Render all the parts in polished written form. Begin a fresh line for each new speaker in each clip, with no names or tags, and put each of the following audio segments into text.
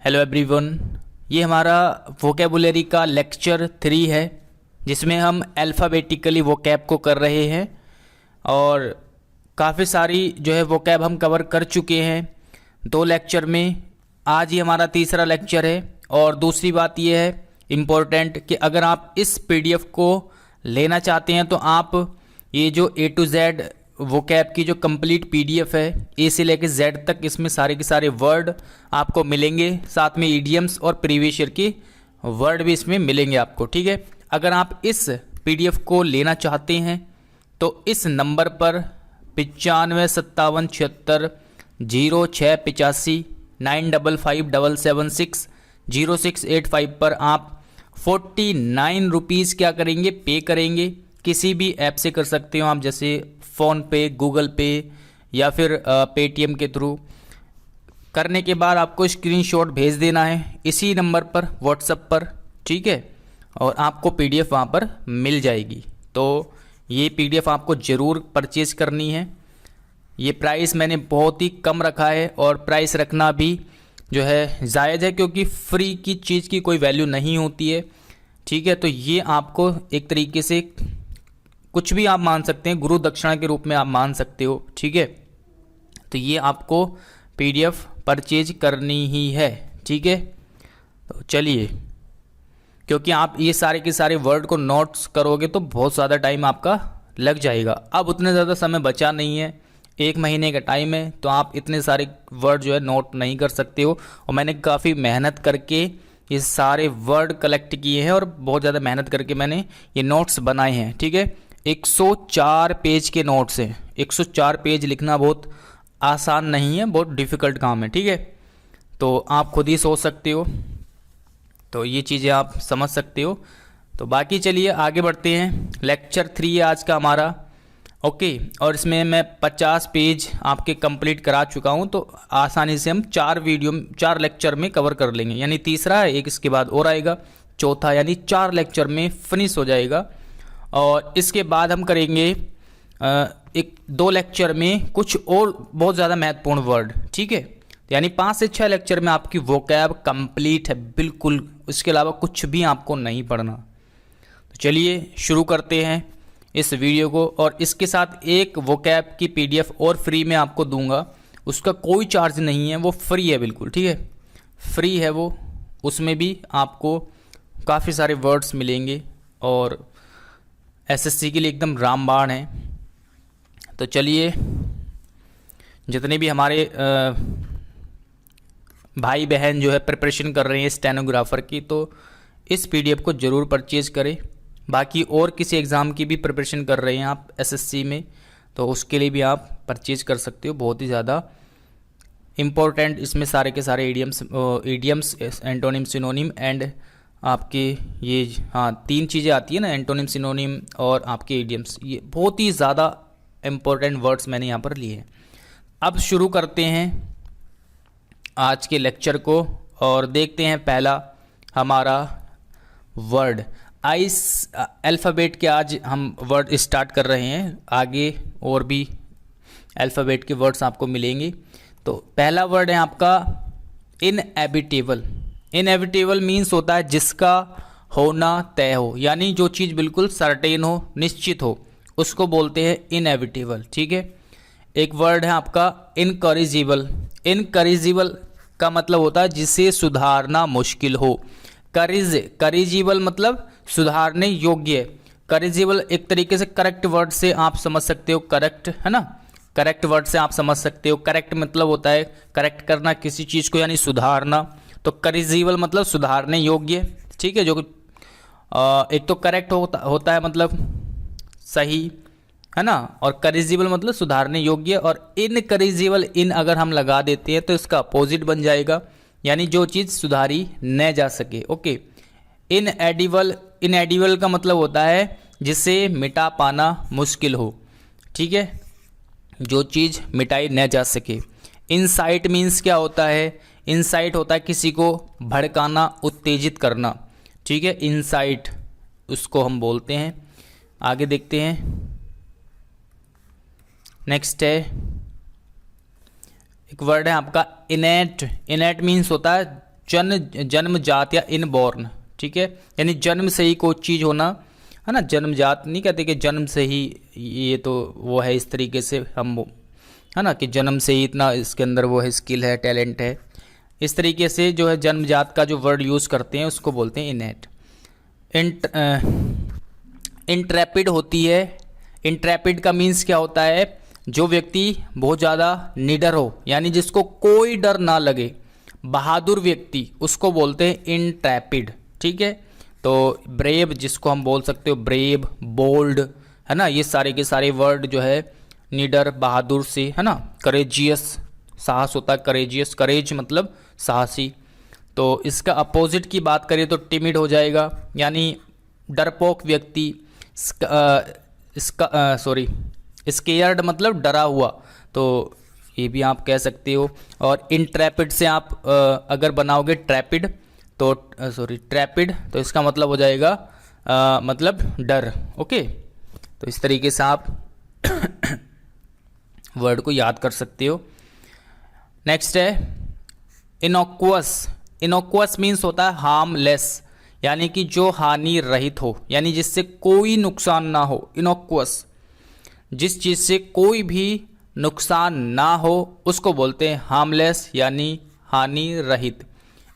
Hello everyone, ये हमारा vocabulary का लेक्चर 3 है जिसमें हम अल्फ़ाबेटिकली वोकैब को कर रहे हैं और काफ़ी सारी जो है वोकैब हम कवर कर चुके हैं 2 लेक्चर में। आज ही हमारा तीसरा लेक्चर है। और दूसरी बात ये है इम्पोर्टेंट कि अगर आप इस पीडीएफ को लेना चाहते हैं तो आप ये जो A to Z वोकैब की जो कंप्लीट पीडीएफ है ए से लेकर जेड तक, इसमें सारे के सारे वर्ड आपको मिलेंगे, साथ में ईडियम्स और प्रीवियस ईयर के वर्ड भी इसमें मिलेंगे आपको। ठीक है, अगर आप इस पीडीएफ को लेना चाहते हैं तो इस नंबर पर 9557760955776068 पर आप 49 रुपीज़ क्या करेंगे, पे करेंगे। किसी भी ऐप से कर सकते हो आप, जैसे फ़ोन पे, गूगल पे या फिर पेटीएम के थ्रू। करने के बाद आपको स्क्रीनशॉट भेज देना है इसी नंबर पर व्हाट्सएप पर, ठीक है, और आपको पीडीएफ वहाँ पर मिल जाएगी। तो ये पीडीएफ आपको ज़रूर परचेज़ करनी है। ये प्राइस मैंने बहुत ही कम रखा है और प्राइस रखना भी जो है जायज़ है, क्योंकि फ्री की चीज़ की कोई वैल्यू नहीं होती है। ठीक है, तो ये आपको एक तरीके से कुछ भी आप मान सकते हैं, गुरु दक्षिणा के रूप में आप मान सकते हो। ठीक है, तो ये आपको पीडीएफ परचेज करनी ही है। ठीक है, तो चलिए, क्योंकि आप ये सारे के सारे वर्ड को नोट्स करोगे तो बहुत ज़्यादा टाइम आपका लग जाएगा। अब उतने ज़्यादा समय बचा नहीं है, 1 महीने का टाइम है, तो आप इतने सारे वर्ड जो है नोट नहीं कर सकते हो। और मैंने काफ़ी मेहनत करके ये सारे वर्ड कलेक्ट किए हैं और बहुत ज़्यादा मेहनत करके मैंने ये नोट्स बनाए हैं। ठीक है, 104 पेज के नोट्स हैं। 104 पेज लिखना बहुत आसान नहीं है, बहुत डिफ़िकल्ट काम है। ठीक है, तो आप खुद ही सोच सकते हो, तो ये चीज़ें आप समझ सकते हो। तो बाकी चलिए आगे बढ़ते हैं। लेक्चर 3 है आज का हमारा, ओके, और इसमें मैं 50 पेज आपके कंप्लीट करा चुका हूँ, तो आसानी से हम 4 लेक्चर में कवर कर लेंगे। यानी तीसरा है, एक इसके बाद और आएगा, चौथा, यानी 4 लेक्चर में फिनिश हो जाएगा। और इसके बाद हम करेंगे 1-2 लेक्चर में कुछ और बहुत ज़्यादा महत्वपूर्ण वर्ड। ठीक है, यानी 5 से 6 लेक्चर में आपकी वोकैब कंप्लीट है बिल्कुल, इसके अलावा कुछ भी आपको नहीं पढ़ना। तो चलिए शुरू करते हैं इस वीडियो को। और इसके साथ एक वोकैब की पीडीएफ और फ्री में आपको दूंगा, उसका कोई चार्ज नहीं है, वो फ्री है बिल्कुल। ठीक है, फ्री है वो, उसमें भी आपको काफ़ी सारे वर्ड्स मिलेंगे और एसएससी के लिए एकदम रामबाण है। तो चलिए, जितने भी हमारे भाई बहन जो है प्रिपरेशन कर रहे हैं स्टेनोग्राफर की, तो इस पीडीएफ को ज़रूर परचेज़ करें। बाकी और किसी एग्ज़ाम की भी प्रिपरेशन कर रहे हैं आप एसएससी में, तो उसके लिए भी आप परचेज़ कर सकते हो। बहुत ही ज़्यादा इम्पोर्टेंट इसमें सारे के सारे ईडियम्स, एंटोनिम, सिनोनिम एंड आपके ये 3 चीज़ें आती है ना, एंटोनिम, सिनोनिम और आपके ईडियम्स। ये बहुत ही ज़्यादा इम्पोर्टेंट वर्ड्स मैंने यहाँ पर लिए हैं। अब शुरू करते हैं आज के लेक्चर को और देखते हैं पहला हमारा वर्ड। आइस अल्फ़ाबेट के आज हम वर्ड स्टार्ट कर रहे हैं, आगे और भी अल्फ़ाबेट के वर्ड्स आपको मिलेंगे। तो पहला वर्ड है आपका इनएविटेबल। इनएविटेबल मीन्स होता है जिसका होना तय हो, यानी जो चीज़ बिल्कुल सर्टेन हो, निश्चित हो, उसको बोलते हैं इनएविटेबल। ठीक है, एक वर्ड है आपका इनकरेजिबल। इनकरेजिबल का मतलब होता है जिसे सुधारना मुश्किल हो। करेजिबल मतलब सुधारने योग्य। करेजिबल एक तरीके से करेक्ट वर्ड से आप समझ सकते हो, करेक्ट है ना, करेक्ट वर्ड से आप समझ सकते हो। करेक्ट मतलब होता है करेक्ट करना किसी चीज़ को, यानी सुधारना। तो करेजिबल मतलब सुधारने योग्य। ठीक है, जो एक तो करेक्ट होता है मतलब सही है ना, और करेजिबल मतलब सुधारने योग्य। और इनकरेजिबल, इन अगर हम लगा देते हैं तो इसका अपोजिट बन जाएगा, यानी जो चीज़ सुधारी न जा सके। ओके, इनएडिबल, इनएडिबल का मतलब होता है जिसे मिटा पाना मुश्किल हो। ठीक है, जो चीज़ मिटाई न जा सके। इनसाइट मीन्स क्या होता है, इनसाइट होता है किसी को भड़काना, उत्तेजित करना। ठीक है, इनसाइट उसको हम बोलते हैं। आगे देखते हैं, नेक्स्ट है एक वर्ड है आपका इनेट। इनेट मीन्स होता है जन्मजात या इनबॉर्न, ठीक है, यानी जन्म से ही कोई चीज़ होना, है ना। जन्मजात नहीं कहते कि जन्म से ही, ये तो वो है इस तरीके से हम वो, है ना, कि जन्म से ही इतना इसके अंदर वो है, स्किल है, टैलेंट है, इस तरीके से जो है जन्मजात का जो वर्ड यूज़ करते हैं उसको बोलते हैं इनेट। इंट्रैपिड होती है। इंट्रैपिड का मीन्स क्या होता है, जो व्यक्ति बहुत ज़्यादा निडर हो, यानी जिसको कोई डर ना लगे, बहादुर व्यक्ति, उसको बोलते हैं इंट्रैपिड, ठीक है। तो ब्रेव जिसको हम बोल सकते हो, ब्रेव, बोल्ड, है ना, ये सारे के सारे वर्ड जो है निडर, बहादुर से, है ना। करेजियस, साहस होता है, करेजियस, करेज मतलब साहसी। तो इसका अपोजिट की बात करें तो टिमिड हो जाएगा, यानी डरपोक व्यक्ति। स्केयर्ड मतलब डरा हुआ, तो ये भी आप कह सकते हो। और इंट्रैपिड से आप अगर बनाओगे ट्रैपिड, तो ट्रैपिड, तो इसका मतलब हो जाएगा मतलब डर, ओके। तो इस तरीके से आप वर्ड को याद कर सकते हो। नेक्स्ट है इनोक्वस। इनोक्वस मीन्स होता है हार्मलेस, यानी कि जो हानि रहित हो, यानी जिससे कोई नुकसान ना हो। इनोक्वस, जिस चीज़ से कोई भी नुकसान ना हो उसको बोलते हैं हार्मलेस, यानी हानि रहित।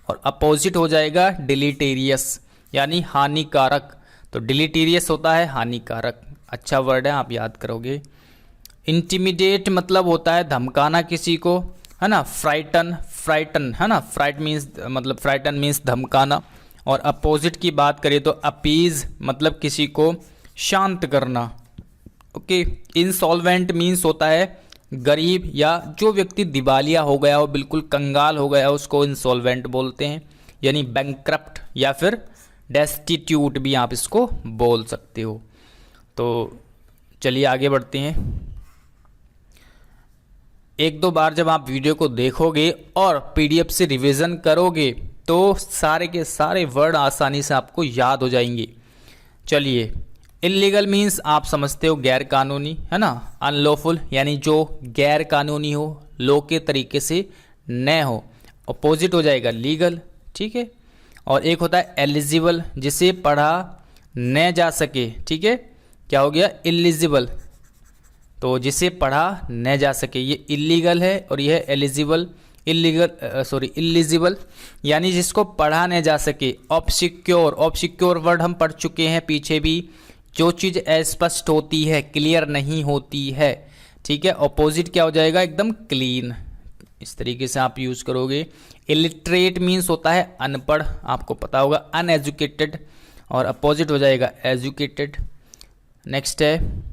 और अपोजिट हो जाएगा डिलीटेरियस, यानी हानिकारक। तो डिलीटेरियस होता है हानिकारक। अच्छा वर्ड है, आप याद करोगे। इंटिमिडेट मतलब होता है धमकाना किसी को, है ना। फ्राइटन, है ना, फ्राइटन मीन्स धमकाना। और अपोजिट की बात करें तो अपीज मतलब किसी को शांत करना, ओके। इंसॉल्वेंट मीन्स होता है गरीब, या जो व्यक्ति दिवालिया हो गया हो, बिल्कुल कंगाल हो गया हो, उसको इंसॉल्वेंट बोलते हैं, यानी बैंकक्रप्ट या फिर डेस्टिट्यूट भी आप इसको बोल सकते हो। तो चलिए आगे बढ़ते हैं। एक दो बार जब आप वीडियो को देखोगे और पीडीएफ से रिवीजन करोगे तो सारे के सारे वर्ड आसानी से आपको याद हो जाएंगे। चलिए, इल्लीगल मीन्स आप समझते हो गैर कानूनी, है ना। अनलॉफुल यानी जो गैर कानूनी हो, लॉ के तरीके से न हो। अपोजिट हो जाएगा लीगल, ठीक है। और एक होता है एलिजिबल, जिसे पढ़ा न जा सके, ठीक है। क्या हो गया, इलिजिबल, तो जिसे पढ़ा न जा सके, ये इलीगल है। और यह एलिजिबल, इलिजिबल यानी जिसको पढ़ा न जा सके। ऑब्सिक्योर, ऑब्सिक्योर वर्ड हम पढ़ चुके हैं पीछे भी, जो चीज़ अस्पष्ट होती है, क्लियर नहीं होती है, ठीक है। ऑपोजिट क्या हो जाएगा, एकदम क्लीन। इस तरीके से आप यूज़ करोगे। इलिटरेट मीन्स होता है अनपढ़, आपको पता होगा, अनएजुकेटेड। और अपोजिट हो जाएगा एजुकेटेड। नेक्स्ट है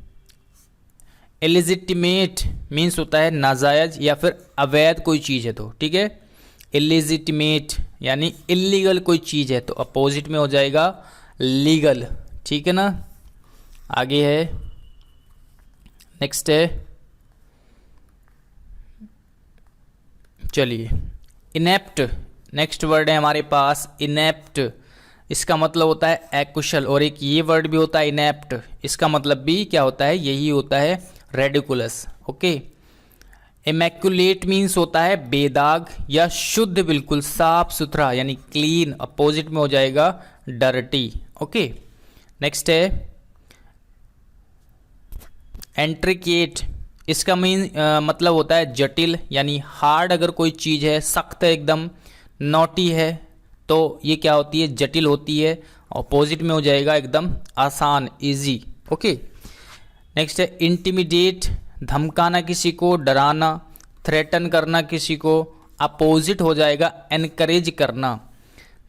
इलिजिटिमेट, मीन्स होता है नाजायज या फिर अवैध कोई चीज़ है तो, ठीक है। इलिजिटिमेट यानी इलीगल कोई चीज़ है, तो अपोजिट में हो जाएगा लीगल, ठीक है ना। आगे है, नेक्स्ट है, चलिए इनेप्ट। नेक्स्ट वर्ड है हमारे पास इनेप्ट। इसका मतलब होता है अकुशल। और एक ये वर्ड भी होता है इनेप्ट, इसका मतलब भी क्या होता है, यही होता है रेडिकुलस, ओके। इमैक्युलेट मीन्स होता है बेदाग या शुद्ध, बिल्कुल साफ सुथरा, यानी क्लीन। अपोजिट में हो जाएगा डर्टी, ओके। नेक्स्ट है एंट्रिकेट। इसका मतलब होता है जटिल, यानी हार्ड अगर कोई चीज़ है, सख्त है एकदम, नॉटी है, तो ये क्या होती है, जटिल होती है। अपोजिट में हो जाएगा एकदम आसान, इजी, ओके। नेक्स्ट है इंटिमिडेट, धमकाना किसी को, डराना, थ्रेटन करना किसी को। अपोजिट हो जाएगा एनकरेज करना।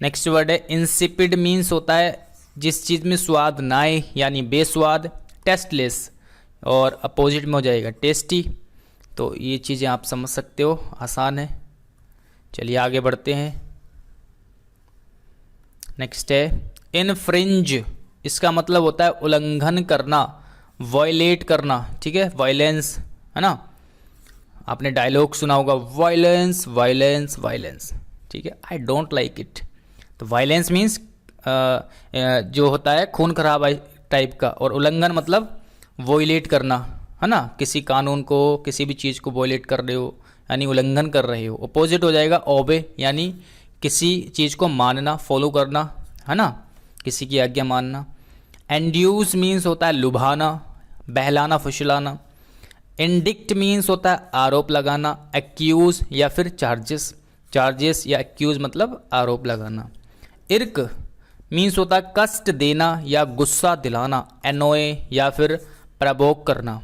नेक्स्ट वर्ड है इंसिपिड, मीन्स होता है जिस चीज़ में स्वाद ना आए, यानी बेस्वाद, टेस्टलेस। और अपोजिट में हो जाएगा टेस्टी। तो ये चीज़ें आप समझ सकते हो, आसान है। चलिए आगे बढ़ते हैं। नेक्स्ट है इनफ्रिंज। इसका मतलब होता है उल्लंघन करना, वायलेट करना, ठीक है। वायलेंस, है ना, आपने डायलॉग सुना होगा, वायलेंस वायलेंस वायलेंस, ठीक है। I don't like it. तो वायलेंस मीन्स जो होता है खून खराब टाइप का। और उल्लंघन मतलब वॉयलेट करना, है ना, किसी कानून को, किसी भी चीज़ को वॉयलेट कर रहे हो, यानी उल्लंघन कर रहे हो। अपोजिट हो जाएगा ओबे, यानी किसी चीज़ को मानना, फॉलो करना, है ना, किसी की आज्ञा मानना। एंड्यूस मीन्स होता है लुभाना, बहलाना, फुसलाना। इंडिक्ट मीन्स होता है आरोप लगाना। एक्यूज या फिर चार्जेस, चार्जेस या एक्यूज मतलब आरोप लगाना। इर्क मीन्स होता है कष्ट देना या गुस्सा दिलाना। एनोए या फिर प्रवोक करना।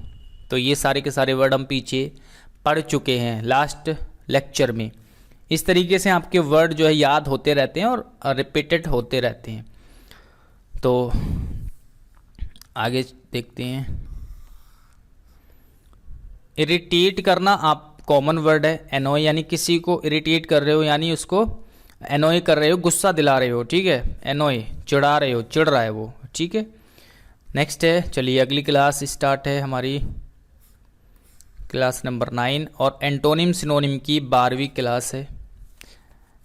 तो ये सारे के सारे वर्ड हम पीछे पढ़ चुके हैं लास्ट लेक्चर में। इस तरीके से आपके वर्ड जो है याद होते रहते हैं और रिपीटेड होते रहते हैं। तो आगे देखते हैं। इरिटेट करना आप कॉमन वर्ड है। एनोय यानी किसी को इरिटेट कर रहे हो, यानी उसको एनोय कर रहे हो, गुस्सा दिला रहे हो, ठीक है। एनोय चिढ़ा रहे हो, चिढ़ रहा है वो, ठीक है। नेक्स्ट है, चलिए अगली क्लास स्टार्ट है हमारी, क्लास नंबर 9 और एंटोनिम सिनोनिम की 12वीं क्लास है।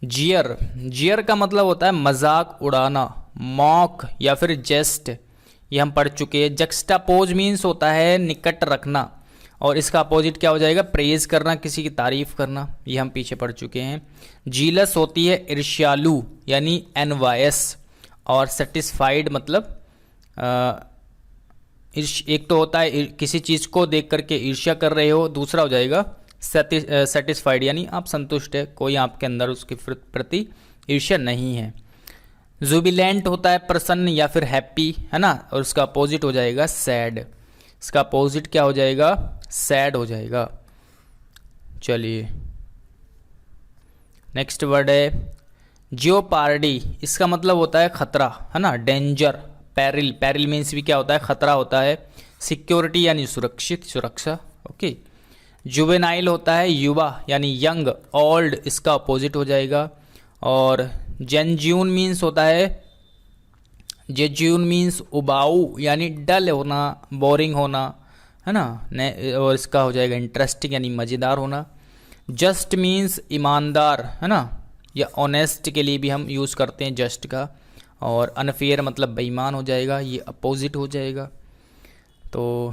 जियर, जियर का मतलब होता है मजाक उड़ाना, मॉक या फिर जेस्ट, ये हम पढ़ चुके हैं। जक्स्टापोज मीन्स होता है निकट रखना, और इसका अपोजिट क्या हो जाएगा, प्रेज करना, किसी की तारीफ करना, ये हम पीछे पढ़ चुके हैं। जीलस होती है ईर्ष्यालु यानी एनवायस, और सेटिस्फाइड मतलब एक तो होता है किसी चीज़ को देख करके ईर्ष्या कर रहे हो, दूसरा हो जाएगा सेटिस्फाइड यानी आप संतुष्ट है, कोई आपके अंदर उसके प्रति ईर्ष्या नहीं है। जुबिलेंट होता है प्रसन्न या फिर हैप्पी, है ना, और उसका अपोजिट हो जाएगा सैड, इसका अपोजिट क्या हो जाएगा, सैड हो जाएगा। चलिए नेक्स्ट वर्ड है जियोपार्डी, इसका मतलब होता है खतरा, है ना, डेंजर, पैरिल, पैरिल मीन्स भी क्या होता है, खतरा होता है। सिक्योरिटी यानी सुरक्षित, सुरक्षा, ओके। जुवेनाइल होता है युवा यानी यंग, ओल्ड इसका अपोजिट हो जाएगा। और जेन्ज्यून मीन्स होता है, जेज्यून मीन्स उबाऊ यानी डल होना, बोरिंग होना, है ना, और इसका हो जाएगा इंटरेस्टिंग यानी मज़ेदार होना। जस्ट मीन्स ईमानदार, है ना, या ऑनेस्ट के लिए भी हम यूज़ करते हैं जस्ट का। और अनफेयर मतलब बेईमान हो जाएगा, ये अपोजिट हो जाएगा। तो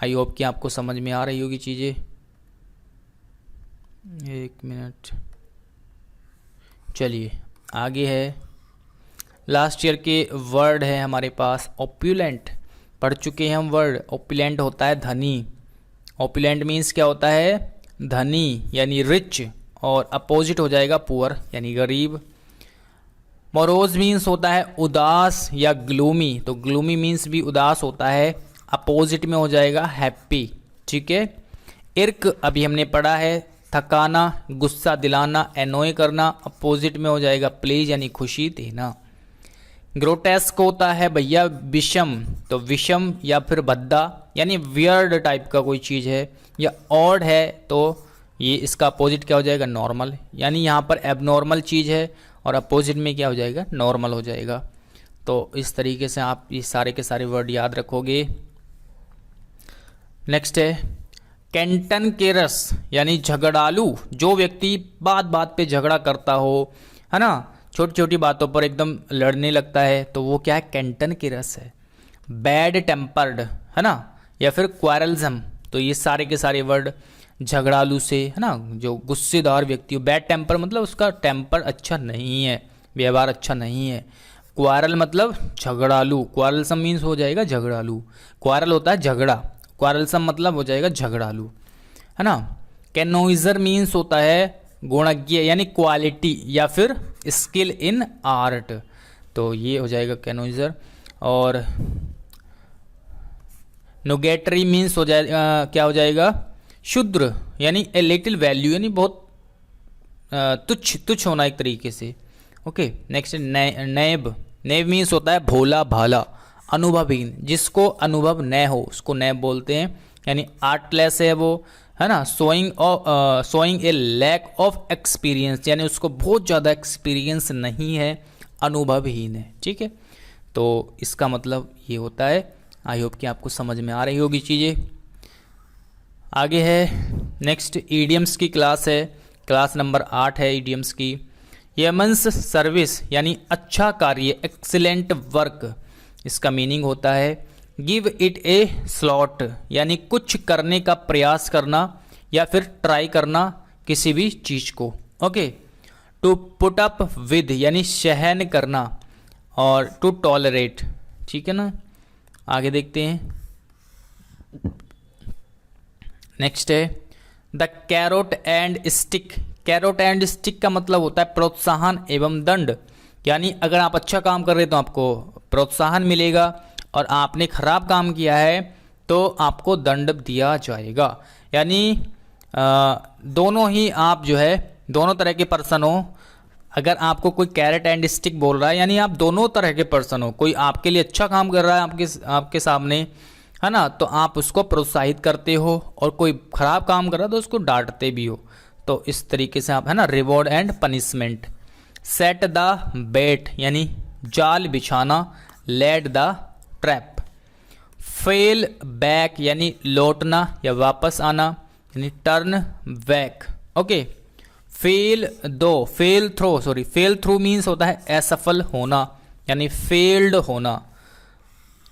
आई होप कि आपको समझ में आ रही होगी चीज़ें। एक मिनट, चलिए आगे है। लास्ट ईयर के वर्ड है हमारे पास ओप्युलेंट, पढ़ चुके हैं हम वर्ड। ओप्युलेंट होता है धनी, ओप्युलेंट मीन्स क्या होता है, धनी यानी रिच, और अपोजिट हो जाएगा पुअर यानी गरीब। मोरोज मीन्स होता है उदास या ग्लूमी, तो ग्लूमी मीन्स भी उदास होता है, अपोजिट में हो जाएगा हैप्पी, ठीक है। इर्क अभी हमने पढ़ा है, थकाना, गुस्सा दिलाना, एनोय करना, अपोजिट में हो जाएगा प्लीज यानी खुशी देना। ग्रोटेस्क होता है भैया विषम, तो विषम या फिर भद्दा यानी वियर्ड टाइप का कोई चीज़ है, या ऑड है तो ये इसका अपोजिट क्या हो जाएगा, नॉर्मल, यानी यहाँ पर एबनॉर्मल चीज़ है और अपोजिट में क्या हो जाएगा, नॉर्मल हो जाएगा। तो इस तरीके से आप ये सारे के सारे वर्ड याद रखोगे। नेक्स्ट है कैंटन के रस यानी झगड़ालू, जो व्यक्ति बात बात पे झगड़ा करता हो, है ना, छोटी छोटी बातों पर एकदम लड़ने लगता है, तो वो क्या है, कैंटन के रस है। बैड टेम्पर्ड, है ना, या फिर क्वारल्सम, तो ये सारे के सारे वर्ड झगड़ालू से, है ना, जो गुस्सेदार व्यक्ति हो। बैड टेम्पर मतलब उसका टेम्पर अच्छा नहीं है, व्यवहार अच्छा नहीं है। क्वारल मतलब झगड़ालू, क्वारलसम मीन्स हो जाएगा झगड़ालू, क्वारल होता है झगड़ा, क्वारलसम मतलब हो जाएगा झगड़ालू, है ना। कैनोइजर मीन्स होता है गुणज्ञ यानी क्वालिटी या फिर स्किल इन आर्ट, तो ये हो जाएगा कैनोइजर। और नोगेटरी मीन्स हो जाएगा क्या हो जाएगा, शुद्र यानी ए लिटिल वैल्यू यानी बहुत तुच्छ, तुच्छ होना एक तरीके से, ओके। नेक्स्ट नैब, नैब मीन्स होता है भोला भाला, अनुभवहीन, जिसको अनुभव न हो उसको नैब बोलते हैं, यानी आर्टलेस है वो, है ना। Showing a lack of experience यानी उसको बहुत ज़्यादा एक्सपीरियंस नहीं है, अनुभवहीन है, ठीक है। तो इसका मतलब ये होता है। आई होप कि आपको समझ में आ रही होगी चीज़ें। आगे है नेक्स्ट ईडियम्स की क्लास है, क्लास नंबर 8 है ईडियम्स की। यमन्स सर्विस यानी अच्छा कार्य, एक्सीलेंट वर्क, इसका मीनिंग होता है गिव इट ए स्लॉट यानी कुछ करने का प्रयास करना या फिर ट्राई करना किसी भी चीज़ को, okay. To put up with यानी सहन करना, और टू टॉलरेट, ठीक है ना। आगे देखते हैं। नेक्स्ट है the carrot and stick. Carrot and stick का मतलब होता है प्रोत्साहन एवं दंड, यानी अगर आप अच्छा काम कर रहे हैं तो आपको प्रोत्साहन मिलेगा, और आपने खराब काम किया है तो आपको दंड दिया जाएगा। यानी दोनों ही आप जो है दोनों तरह के पर्सन हो। अगर आपको कोई कैरेट एंड स्टिक बोल रहा है यानी आप दोनों तरह के पर्सन हो, कोई आपके लिए अच्छा काम कर रहा है आपके सामने, है ना, तो आप उसको प्रोत्साहित करते हो, और कोई खराब काम कर रहा है तो उसको डांटते भी हो। तो इस तरीके से आप, है ना, reward and punishment. Set the bait यानी जाल बिछाना, let the trap. Fell back यानी लौटना या वापस आना, यानी turn back. Okay. Fell through means होता है असफल होना, यानी फेल्ड होना।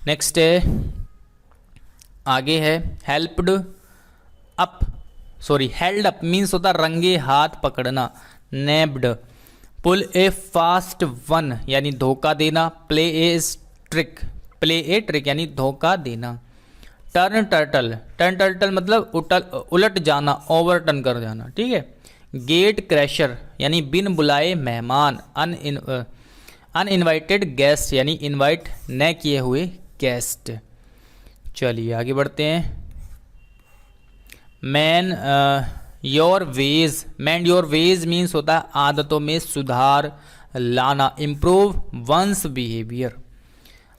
नेक्स्ट है, आगे है हेल्ड अप मीन्स होता है रंगे हाथ पकड़ना, नेब्ड। पुल ए फास्ट वन यानी धोखा देना, प्ले ए ट्रिक यानी धोखा देना। टर्न टर्टल मतलब उलट जाना, ओवरटर्न कर जाना, ठीक है। गेट क्रैशर यानी बिन बुलाए मेहमान, अनइनवाइटेड गेस्ट यानी इनवाइट न किए हुए गेस्ट। चलिए आगे बढ़ते हैं। मैन योर वेज मीन्स होता है आदतों में सुधार लाना, इम्प्रूव वंस बिहेवियर।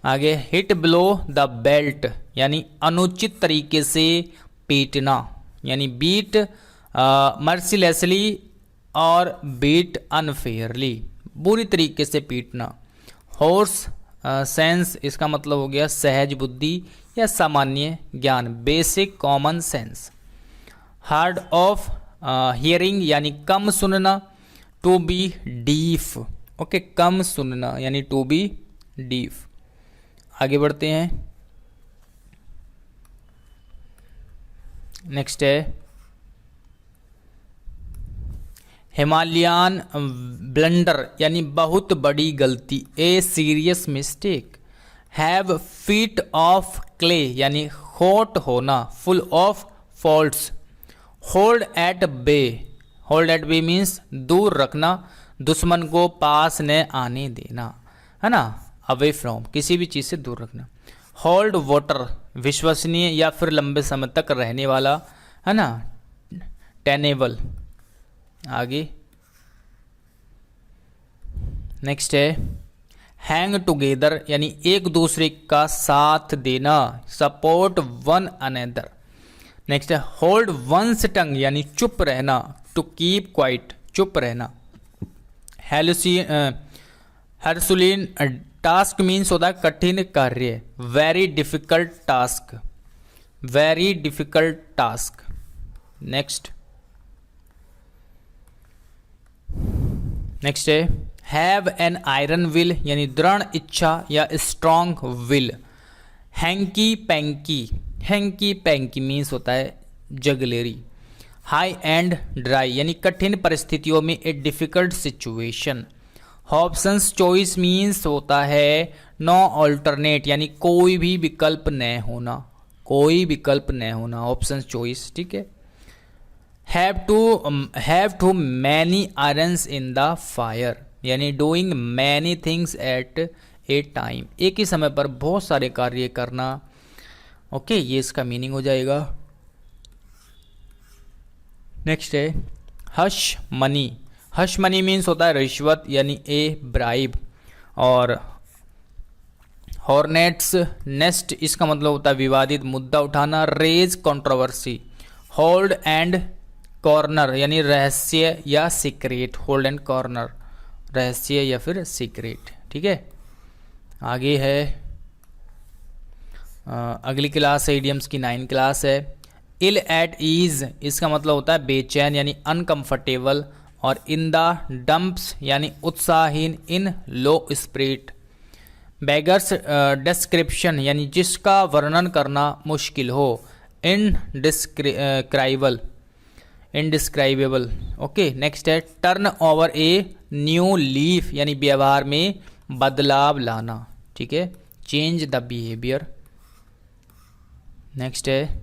आगे हिट बिलो द बेल्ट यानी अनुचित तरीके से पीटना, यानी बीट मर्सीलेसली और बीट अनफेयरली, बुरी तरीके से पीटना। हॉर्स सेंस इसका मतलब हो गया सहज बुद्धि या सामान्य ज्ञान, basic common sense. Hard of hearing यानी कम सुनना, टू बी डीफ। ओके, कम सुनना यानी टू बी डीफ। आगे बढ़ते हैं। नेक्स्ट है हिमालयन ब्लंडर यानी बहुत बड़ी गलती, a serious mistake. Have feet of clay यानी खोट होना, full of faults. Hold at bay means दूर रखना, दुश्मन को पास न आने देना, है ना, अवे फ्रॉम, किसी भी चीज़ से दूर रखना। होल्ड वाटर विश्वसनीय या फिर लंबे समय तक रहने वाला, है ना, टेनेबल। आगे नेक्स्ट है हैंग टुगेदर यानी एक दूसरे का साथ देना, सपोर्ट वन अनदर। नेक्स्ट है होल्ड वंस टंग यानी चुप रहना, टू कीप क्वाइट, चुप रहना। हर्सुलिन टास्क मीन्स होता है कठिन कार्य, वेरी डिफिकल्ट टास्क। नेक्स्ट है हैव एन आयरन विल यानी दृढ़ इच्छा या strong will. Hanky panky means होता है जगलेरी। हाई एंड ड्राई यानी कठिन परिस्थितियों में a difficult situation. Options choice means होता है नो ऑल्टरनेट यानी कोई भी विकल्प न होना, ऑप्शंस चॉइस, ठीक है। Have too many irons in the fire यानी doing many things at a time, एक ही समय पर बहुत सारे कार्य करना। ओके, ये इसका मीनिंग हो जाएगा। नेक्स्ट है हश मनी मीन्स होता है रिश्वत यानी ए ब्राइब। और हॉर्नेट्स नेस्ट इसका मतलब होता है विवादित मुद्दा उठाना, raise controversy. Hold and corner यानी रहस्य या सीक्रेट, होल्ड एंड कॉर्नर रहस्य या फिर सीक्रेट, ठीक है। आगे है अगली क्लास है इडियम्स की 9 क्लास है। इल एट ईज इसका मतलब होता है बेचैन यानी अनकंफर्टेबल। और इन द डंप्स यानी उत्साहहीन, इन लो स्पिरिट। बेगर्स डिस्क्रिप्शन यानी जिसका वर्णन करना मुश्किल हो, इनडिस्क्राइबेबल। ओके, नेक्स्ट है turn over a new leaf यानी व्यवहार में बदलाव लाना, ठीक है, चेंज द बिहेवियर। नेक्स्ट है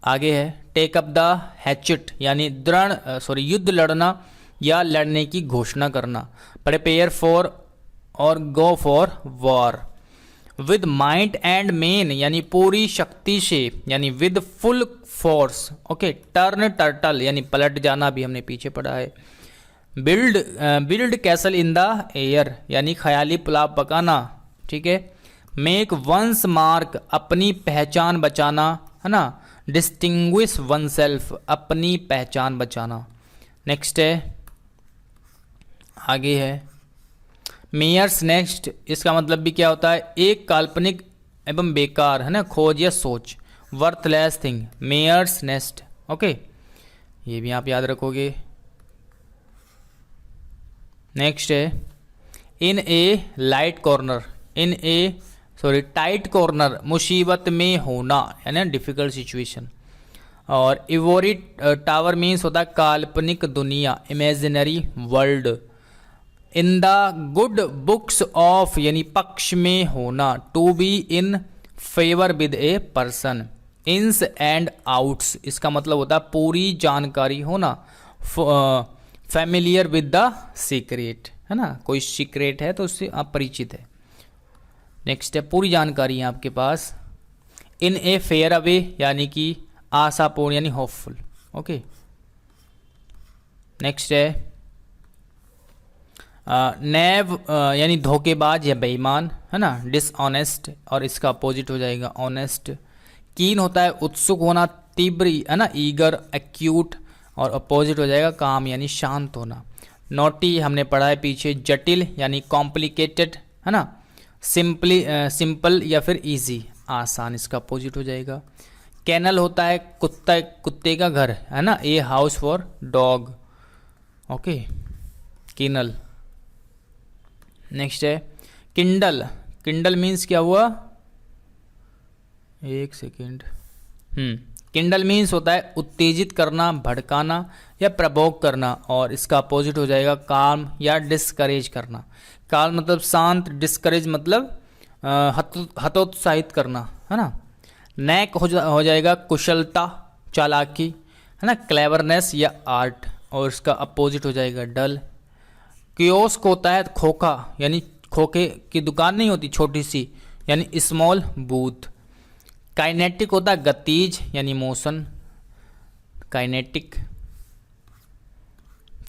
आगे है टेक अप द हैचेट यानी युद्ध लड़ना या लड़ने की घोषणा करना। प्रिपेयर फॉर और go for war with might and main यानी पूरी शक्ति से यानी with full force. Okay, turn turtle यानी पलट जाना भी हमने पीछे पढ़ा है। Build castle in the air यानी ख्याली पुलाव पकाना, ठीक है। मेक वंस मार्क अपनी पहचान बचाना, है ना। डिस्टिंग्विश वन सेल्फ अपनी पहचान बचाना। नेक्स्ट है आगे है मेयर्स नेक्स्ट, इसका मतलब भी क्या होता है, एक काल्पनिक एवं बेकार, है ना, खोज या सोच, worthless thing, mare's nest. Okay, ये भी आप याद रखोगे। नेक्स्ट है in a light corner, tight corner मुसीबत में होना यानी डिफिकल्ट सिचुएशन। और इवोरी टावर मीन्स होता है काल्पनिक दुनिया, imaginary world. In the good books of यानी पक्ष में होना, to be in favour with a person. Ins and outs इसका मतलब होता है पूरी जानकारी होना, फैमिलियर विद द सीक्रेट, है ना, कोई सीक्रेट है तो उससे आप परिचित है। नेक्स्ट है पूरी जानकारी है आपके पास। इन ए फेयर अवे यानी कि आशापूर्ण यानी होपफुल। ओके, नेक्स्ट है नेव यानी धोखेबाज या बेईमान, है ना, डिसऑनेस्ट और इसका अपोजिट हो जाएगा ऑनेस्ट। कीन होता है उत्सुक होना, तीव्र, है ना, ईगर, एक्यूट और अपोजिट हो जाएगा काम यानी शांत होना। नोटी हमने पढ़ा है पीछे, जटिल यानी कॉम्प्लिकेटेड, है ना, सिंपल या फिर इजी, आसान, इसका अपोजिट हो जाएगा। कैनल होता है कुत्ते का घर, है ना, a house for dog. Okay, किनल। नेक्स्ट है किंडल मीन्स क्या हुआ, एक सेकेंड। किंडल मीन्स होता है उत्तेजित करना, भड़काना या प्रवोक करना और इसका अपोजिट हो जाएगा काम या डिस्करेज करना। काल मतलब शांत, डिस्करेज मतलब हतोत्साहित करना, है ना। नैक हो जाएगा कुशलता, चालाकी, है ना, क्लेवरनेस या आर्ट और इसका अपोजिट हो जाएगा डल। कियोस्क होता है खोखा यानी खोखे की दुकान नहीं होती छोटी सी, यानी स्मॉल बूथ। काइनेटिक होता है गतिज यानी मोशन, काइनेटिक।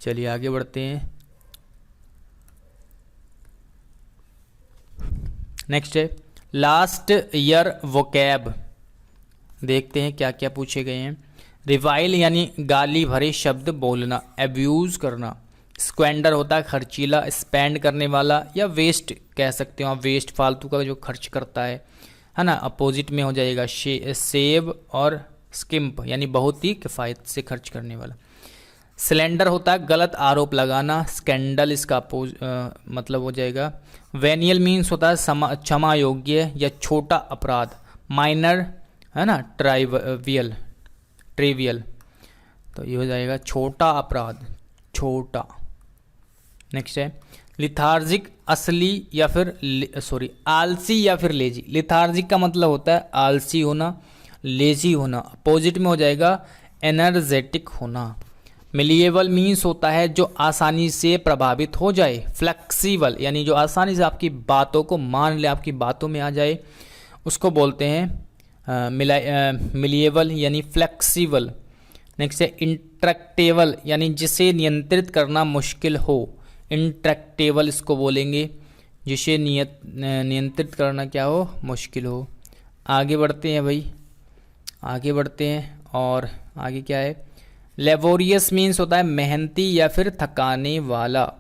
चलिए आगे बढ़ते हैं। नेक्स्ट है लास्ट ईयर वोकैब, देखते हैं क्या क्या पूछे गए हैं। रिवाइल यानी गाली भरे शब्द बोलना, एब्यूज करना। स्क्वेंडर होता है खर्चीला, स्पेंड करने वाला या वेस्ट कह सकते हो आप, वेस्ट फालतू का जो खर्च करता है ना। अपोजिट में हो जाएगा सेव और स्किम्प यानी बहुत ही किफ़ायत से खर्च करने वाला। सिलेंडर होता है गलत आरोप लगाना, स्कैंडल इसका मतलब हो जाएगा। वेनियल मीन्स होता है क्षमा योग्य या छोटा अपराध, माइनर, है ना, ट्रिवियल, तो ये हो जाएगा छोटा अपराध, छोटा। नेक्स्ट है लिथार्जिक, असली या फिर आलसी या फिर लेजी। लिथार्जिक का मतलब होता है आलसी होना, लेजी होना, अपोजिट में हो जाएगा एनर्जेटिक होना। मिलिएबल मीन्स होता है जो आसानी से प्रभावित हो जाए। फ्लेक्सिबल यानी जो आसानी से आपकी बातों को मान ले, आपकी बातों में आ जाए, उसको बोलते हैं मिलिएबल यानी फ्लेक्सिबल। नेक्स्ट है इंट्रैक्टेबल यानी जिसे नियंत्रित करना मुश्किल हो, इंट्रैक्टेबल इसको बोलेंगे जिसे नियंत्रित करना क्या हो, मुश्किल हो। आगे बढ़ते हैं भाई, आगे बढ़ते हैं। और आगे क्या है, लेबोरियस मीन्स होता है मेहनती या फिर थकाने वाला,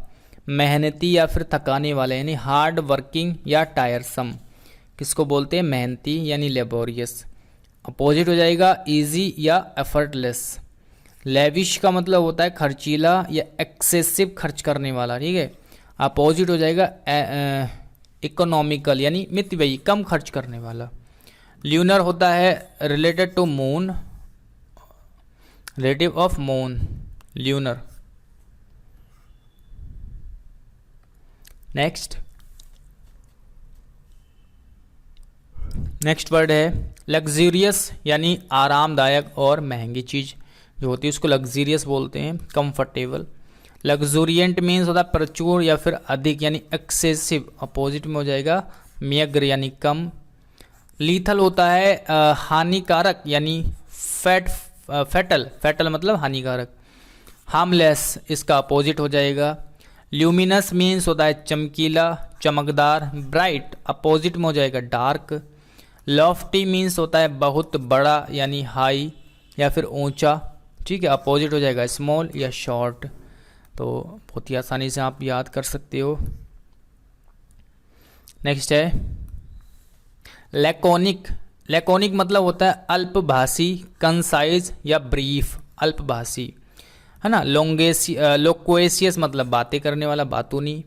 मेहनती या फिर थकाने वाला यानी हार्ड वर्किंग या टायरसम, किसको बोलते हैं, मेहनती यानी लेबोरियस। अपोजिट हो जाएगा इजी या एफर्टलेस। लेविश का मतलब होता है खर्चीला या एक्सेसिव खर्च करने वाला, ठीक है। अपोजिट हो जाएगा इकोनॉमिकल यानी मितव्ययी, कम खर्च करने वाला। ल्यूनर होता है related to moon, relative of moon, lunar. Next word है लग्जूरियस, यानी आरामदायक और महंगी चीज़ जो होती है उसको लग्जूरियस बोलते हैं। कंफर्टेबल। लग्जूरियंट मीन्स होता है प्रचुर या फिर अधिक, यानी एक्सेसिव। अपोजिट में हो जाएगा म्यग्र, यानी कम। लीथल होता है हानिकारक, यानी फैटल मतलब हानिकारक। हार्मलेस इसका अपोजिट हो जाएगा। ल्यूमिनस मीन्स होता है चमकीला, चमकदार। ब्राइट अपोजिट में हो जाएगा डार्क। लॉफ्टी मीन्स होता है बहुत बड़ा, यानी हाई या फिर ऊंचा। ठीक है, अपोजिट हो जाएगा स्मॉल या शॉर्ट। तो बहुत ही आसानी से आप याद कर सकते हो। नेक्स्ट है लैकोनिक। लैकोनिक मतलब होता है अल्पभाषी, कंसाइज या ब्रीफ। अल्पभाषी है ना। लोक्वेशियस मतलब बातें करने वाला, बातूनी।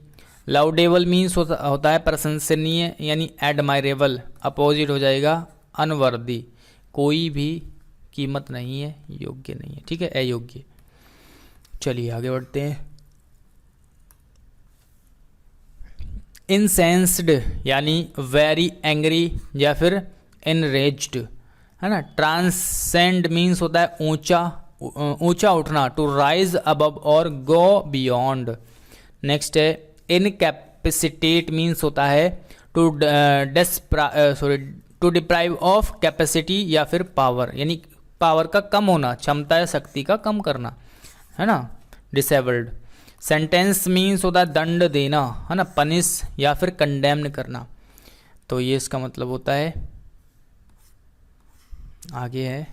लाउडेबल मीन्स होता है प्रशंसनीय, यानी एडमायरेबल। अपोजिट हो जाएगा अनवर्दी, कोई भी कीमत नहीं है, योग्य नहीं है। ठीक है, अयोग्य। चलिए आगे बढ़ते हैं। इंसेंस्ड यानी वेरी एंग्री या फिर एनरेज्ड, है ना। ट्रांसेंड मीन्स होता है ऊंचा उठना, टू राइज अबव और गो बियॉन्ड। नेक्स्ट है इनकैपेसिटेट मीन्स होता है टू डिप्राइव ऑफ कैपेसिटी या फिर पावर, यानी पावर का कम होना, क्षमता या शक्ति का कम करना, है ना। डिसेबल्ड। सेंटेंस मीन्स होता है दंड देना, है ना। पनिश या फिर कंडेम्न करना। तो ये इसका मतलब होता है। आगे है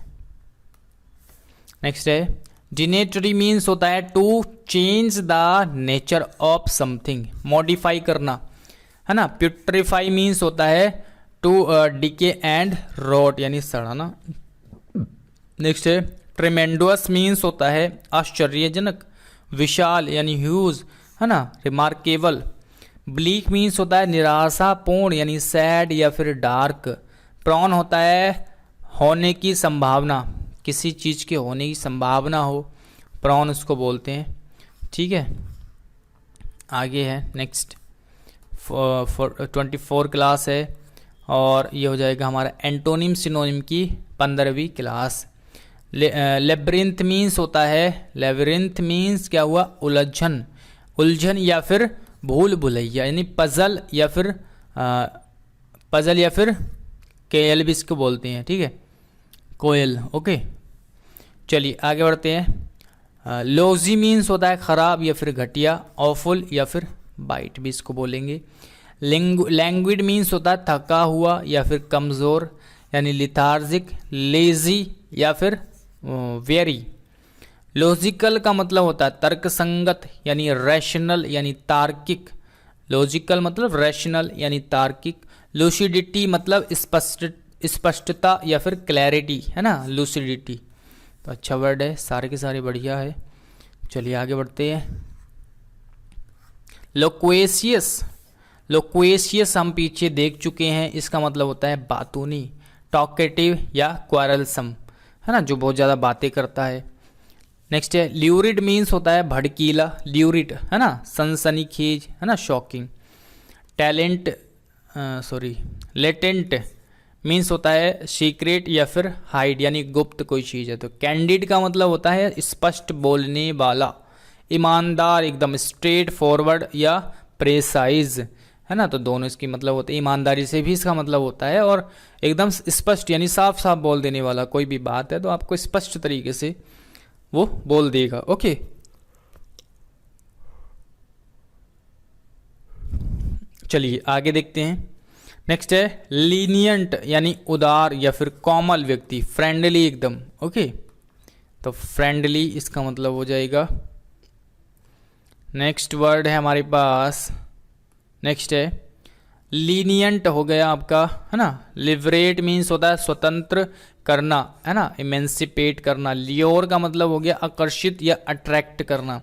नेक्स्ट है डिनेटरी मीन्स होता है to change the nature of something, modify करना, है ना। प्यूट्रीफाई मीन्स होता है टू डिके एंड रोट, यानी सड़ना। नेक्स्ट है ट्रेमेंडुअस मीन्स होता है आश्चर्यजनक, विशाल यानी ह्यूज, है ना। रिमार्केबल। ब्लीक मीन्स होता है निराशापूर्ण, यानी सैड या फिर डार्क। प्रॉन होता है होने की संभावना, किसी चीज़ के होने की संभावना हो, प्रॉन उसको बोलते हैं। ठीक है, आगे है नेक्स्ट 24 क्लास है और ये हो जाएगा हमारा एंटोनिम सिनोनिम की 15वीं क्लास। लेब्रिंथ मीन्स होता है, लेब्रिंथ मीन्स क्या हुआ, उलझन या फिर भूल भुलैया, यानी पजल या फिर केएल भी इसको बोलते हैं। ठीक है, कोयल। ओके, चलिए आगे बढ़ते हैं। लोजी मीन्स होता है खराब या फिर घटिया, ऑफुल या फिर बाइट भी इसको बोलेंगे। लैंग्विड मीन्स होता है थका हुआ या फिर कमज़ोर, यानी लिथार्जिक। लेजी या फिर वेरी। लॉजिकल का मतलब होता है तर्कसंगत, यानी रैशनल यानी तार्किक। लॉजिकल मतलब रैशनल यानी तार्किक। लूसिडिटी मतलब स्पष्टता या फिर क्लैरिटी, है ना, लूसिडिटी। तो अच्छा वर्ड है, सारे के सारे बढ़िया है। चलिए आगे बढ़ते हैं। लोक्वेशियस हम पीछे देख चुके हैं, इसका मतलब होता है बातूनी। टॉकेटिव या क्वारलसम, है ना, जो बहुत ज़्यादा बातें करता है। नेक्स्ट है ल्यूरिड मीन्स होता है भड़कीला, ल्यूरिड, है ना, सनसनीखेज, है ना, शॉकिंग। लेटेंट मीन्स होता है सीक्रेट या फिर हाइड, यानी गुप्त कोई चीज़ है। तो कैंडिड का मतलब होता है स्पष्ट बोलने वाला, ईमानदार, एकदम स्ट्रेट फॉरवर्ड या प्रेसाइज, है ना। तो दोनों इसकी मतलब होते हैं, ईमानदारी से भी इसका मतलब होता है और एकदम स्पष्ट यानी साफ साफ बोल देने वाला। कोई भी बात है तो आपको स्पष्ट तरीके से वो बोल देगा। ओके, चलिए आगे देखते हैं। नेक्स्ट है लीनियंट, यानी उदार या फिर कोमल व्यक्ति, फ्रेंडली एकदम। ओके, तो फ्रेंडली इसका मतलब हो जाएगा। नेक्स्ट वर्ड है हमारे पास, नेक्स्ट है लीनियंट हो गया आपका, है ना। लिबरेट मीन्स होता है स्वतंत्र करना, है ना, इमेंसिपेट करना। लियोर का मतलब हो गया आकर्षित या अट्रैक्ट करना।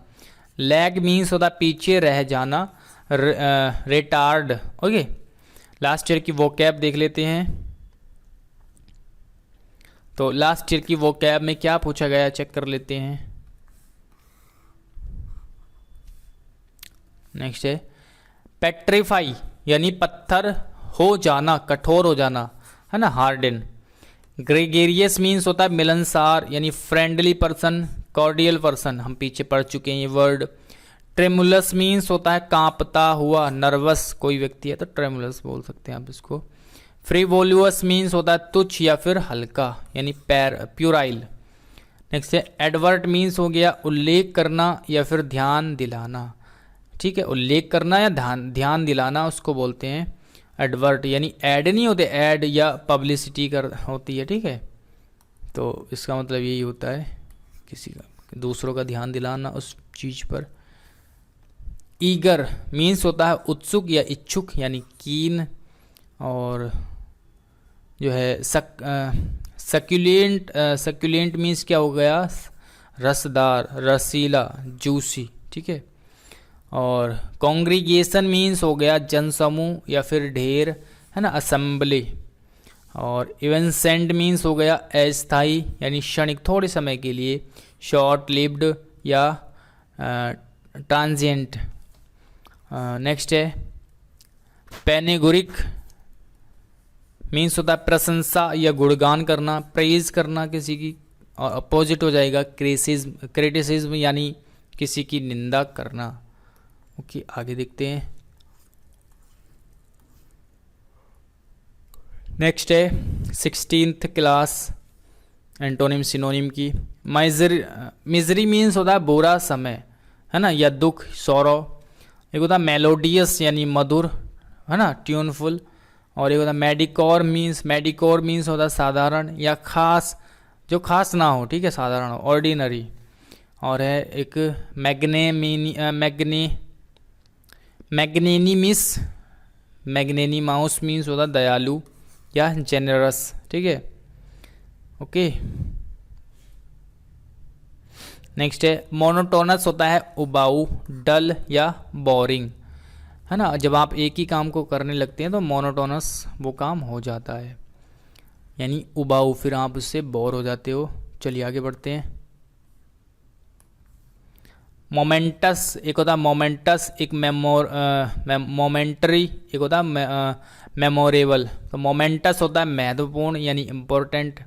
लैग मीन्स होता है पीछे रह जाना, रिटार्ड। ओके, लास्ट ईयर की वोकैब देख लेते हैं। तो लास्ट ईयर की वो कैब में क्या पूछा गया चेक कर लेते हैं। नेक्स्ट है पेट्रीफाई यानी पत्थर हो जाना, कठोर हो जाना, है ना, हार्डन। ग्रेगेरियस मीन्स होता है मिलनसार यानी फ्रेंडली पर्सन, कॉर्डियल पर्सन, हम पीछे पढ़ चुके हैं ये वर्ड। ट्रेमुलस मीन्स होता है कांपता हुआ, नर्वस कोई व्यक्ति है तो ट्रेमुलस बोल सकते हैं आप इसको। फ्रीवोलुअस मीन्स होता है तुच्छ या फिर हल्का यानी प्यूराइल। नेक्स्ट है एडवर्ट मीन्स हो गया उल्लेख करना या फिर ध्यान दिलाना, ठीक है, उल्लेख करना या ध्यान दिलाना उसको बोलते हैं एडवर्ट, यानी ऐड नहीं होते, ऐड या पब्लिसिटी कर होती है, ठीक है, तो इसका मतलब यही होता है किसी का दूसरों का ध्यान दिलाना उस चीज़ पर। ईगर मीन्स होता है उत्सुक या इच्छुक यानी कीन, और जो है सक्यूलेंट मीन्स क्या हो गया, रसदार, रसीला, जूसी, ठीक है। और कॉन्ग्रीगेशन मीन्स हो गया जनसमूह या फिर ढेर, है ना, असेंबली। और इवेंसेंट मीन्स हो गया अस्थायी यानी क्षणिक, थोड़े समय के लिए, शॉर्ट लिव्ड या ट्रांजिएंट। नेक्स्ट है पेनेगोरिक मीन्स होता है प्रशंसा या गुणगान करना, प्रेज करना किसी की, और अपोजिट हो जाएगा क्रिटिसिज्म यानी किसी की निंदा करना। ओके, आगे देखते हैं। नेक्स्ट है 16th क्लास एंटोनिम सिनोनिम की। मिजरी मीन्स होता है बुरा समय, है ना, या दुख, सौरव। एक होता है मेलोडियस यानी मधुर, है ना, ट्यूनफुल। और एक होता है मेडिकोर मीन्स होता है साधारण या खास, जो खास ना हो, ठीक है, साधारण हो, ऑर्डिनरी। और है एक मैग्नेनिमाउस मीन्स होता है दयालु या जेनरस, ठीक है, ओके। नेक्स्ट है मोनोटोनस होता है उबाऊ, डल या बोरिंग, है ना, जब आप एक ही काम को करने लगते हैं तो मोनोटोनस वो काम हो जाता है यानी उबाऊ, फिर आप उससे बोर हो जाते हो। चलिए आगे बढ़ते हैं। मोमेंटस एक होता है मोमेंटस, एक मोमेंटरी, एक होता है मेमोरेबल। तो मोमेंटस होता है महत्वपूर्ण यानी इम्पोर्टेंट,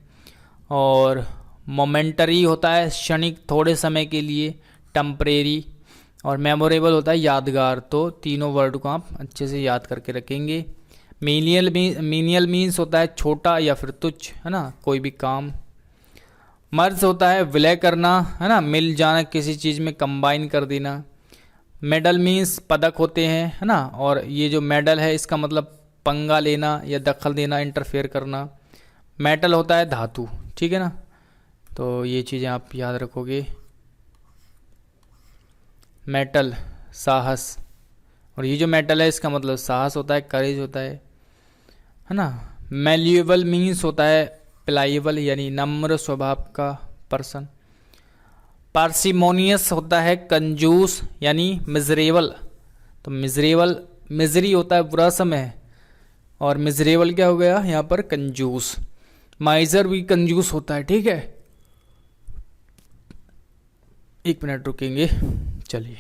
और मोमेंटरी होता है क्षणिक, थोड़े समय के लिए, टेम्परेरी, और मेमोरेबल होता है यादगार। तो तीनों वर्ड को आप अच्छे से याद करके रखेंगे। मीनियल मीन्स होता है छोटा या फिर तुच्छ, है ना, कोई भी काम। मर्ज होता है विलय करना, है ना, मिल जाना, किसी चीज़ में कंबाइन कर देना। मेडल मीन्स पदक होते हैं, है ना, और ये जो मेडल है इसका मतलब पंगा लेना या दखल देना, इंटरफेयर करना। मेटल होता है धातु, ठीक है ना, तो ये चीज़ें आप याद रखोगे। मेटल साहस, और ये जो मेटल है इसका मतलब साहस होता है, करेज होता है ना। मैल्यूएबल मीन्स होता है प्लाइएबल यानी नम्र स्वभाव का पर्सन। पार्सिमोनियस होता है कंजूस यानी मिजरेबल। तो मिजरी होता है बुरा समय, और मिजरेबल क्या हो गया यहाँ पर, कंजूस। माइजर भी कंजूस होता है, ठीक है। एक मिनट रुकेंगे, चलिए।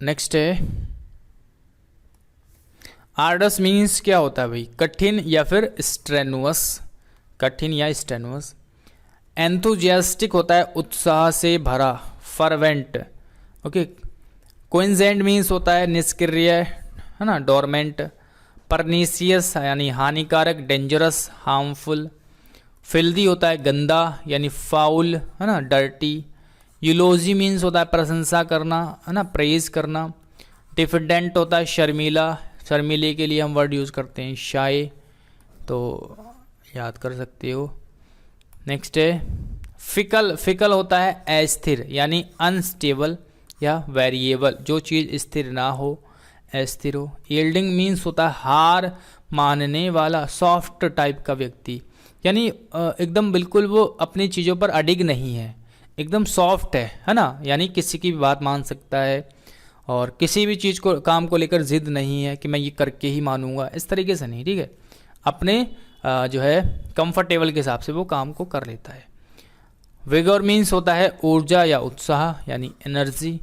नेक्स्ट है आर्डस मीन्स क्या होता है भाई, कठिन या फिर स्ट्रेनुअस, कठिन या स्ट्रेनुअस। एंथुजियास्टिक होता है उत्साह से भरा, फर्वेंट, ओके। कोइंजेंट मीन्स होता है निष्क्रिय, है ना, डोरमेंट। परनीसियस यानी हानिकारक, डेंजरस, हार्मफुल। फिल्दी होता है गंदा यानी फाउल, है ना, डर्टी। यूलोजी मीन्स होता है प्रशंसा करना, है ना, प्रेज करना। डिफिडेंट होता है शर्मीला, शर्मीले के लिए हम वर्ड यूज़ करते हैं शाय, तो याद कर सकते हो। नेक्स्ट है फिकल होता है अस्थिर यानी अनस्टेबल या वेरिएबल, जो चीज़ स्थिर ना हो, अस्थिर हो। यील्डिंग मीन्स होता है हार मानने वाला, सॉफ्ट टाइप का व्यक्ति, यानी एकदम बिल्कुल वो अपनी चीज़ों पर अडिग नहीं है, एकदम सॉफ्ट है ना, यानी किसी की भी बात मान सकता है और किसी भी चीज़ को काम को लेकर जिद नहीं है कि मैं ये करके ही मानूंगा, इस तरीके से नहीं, ठीक है। अपने जो है कंफर्टेबल के हिसाब से वो काम को कर लेता है। विगोर मीन्स होता है ऊर्जा या उत्साह यानी एनर्जी।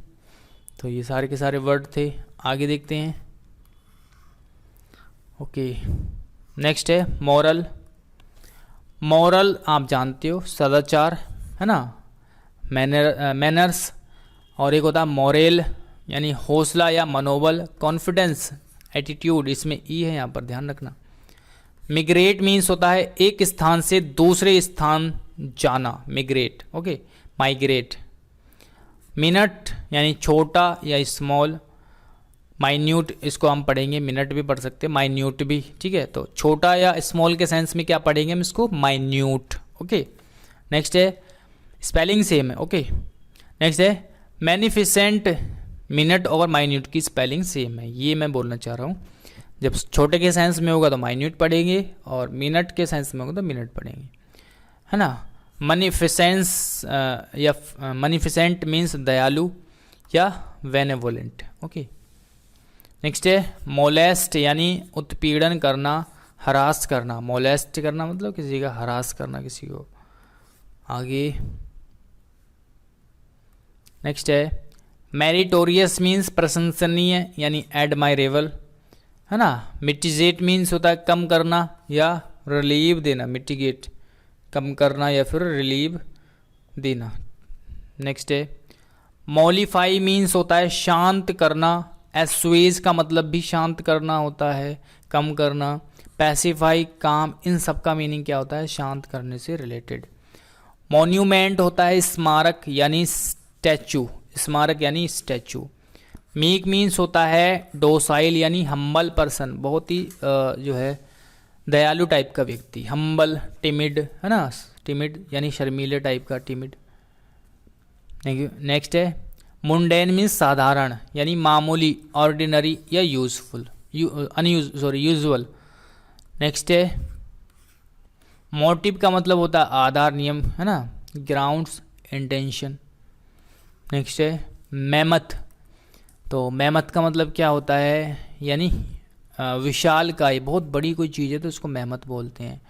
तो ये सारे के सारे वर्ड थे। आगे देखते हैं। ओके, नेक्स्ट है मॉरल। मॉरल आप जानते हो सदाचार, है ना, मैनर्स। और एक होता है मॉरल यानी हौसला या मनोबल, कॉन्फिडेंस, एटीट्यूड, इसमें ई है यहाँ पर ध्यान रखना। मिग्रेट मीन्स होता है एक स्थान से दूसरे स्थान जाना, मिग्रेट, ओके, माइग्रेट। मिनट यानी छोटा या स्मॉल, माइन्यूट इसको हम पढ़ेंगे, मिनट भी पढ़ सकते हैं, माइन्यूट भी, ठीक है। तो छोटा या स्मॉल के सेंस में क्या पढ़ेंगे हम इसको, माइन्यूट, ओके। नेक्स्ट है स्पेलिंग सेम है, ओके। नेक्स्ट है मैनिफिसेंट, मिनट और माइन्यूट की स्पेलिंग सेम है, ये मैं बोलना चाह रहा हूँ। जब छोटे के सेंस में होगा तो माइन्यूट पढ़ेंगे और मिनट के सेंस में होगा तो मिनट पढ़ेंगे, है ना। मनीफिसेंस या मनीफिसेंट मीन्स दयालु या बेनेवोलेंट, ओके। नेक्स्ट है मोलेस्ट यानी उत्पीड़न करना, हरास करना। मोलेस्ट करना मतलब किसी का हरास करना, किसी को। आगे नेक्स्ट है मेरिटोरियस मीन्स प्रशंसनीय यानी एडमायरेबल, है ना। मिटिगेट मीन्स होता है कम करना या रिलीव देना, मिटिगेट कम करना या फिर रिलीव देना। नेक्स्ट है मॉलिफाई मीन्स होता है शांत करना, एस्वेज का मतलब भी शांत करना होता है, कम करना। पैसिफाई काम, इन सब का मीनिंग क्या होता है, शांत करने से रिलेटेड। मॉन्यूमेंट होता है स्मारक यानी स्टैचू, स्मारक यानी स्टैचू। मीक मीन्स होता है डोसाइल यानी हम्बल पर्सन, बहुत ही जो है दयालु टाइप का व्यक्ति। हम्बल, टिमिड, है ना, टिमिड यानी शर्मीले टाइप का, टिमिड। नेक्स्ट है मुंडेन मीन्स साधारण यानी मामूली, ऑर्डिनरी या यूजफुल, यूजुअल। नेक्स्ट है मोटिव का मतलब होता है आधार, नियम, है ना, ग्राउंड्स, इंटेंशन। नेक्स्ट है मैमथ। तो मैमथ का मतलब क्या होता है, यानी विशाल काय, बहुत बड़ी कोई चीज़ है तो इसको मैमथ बोलते हैं।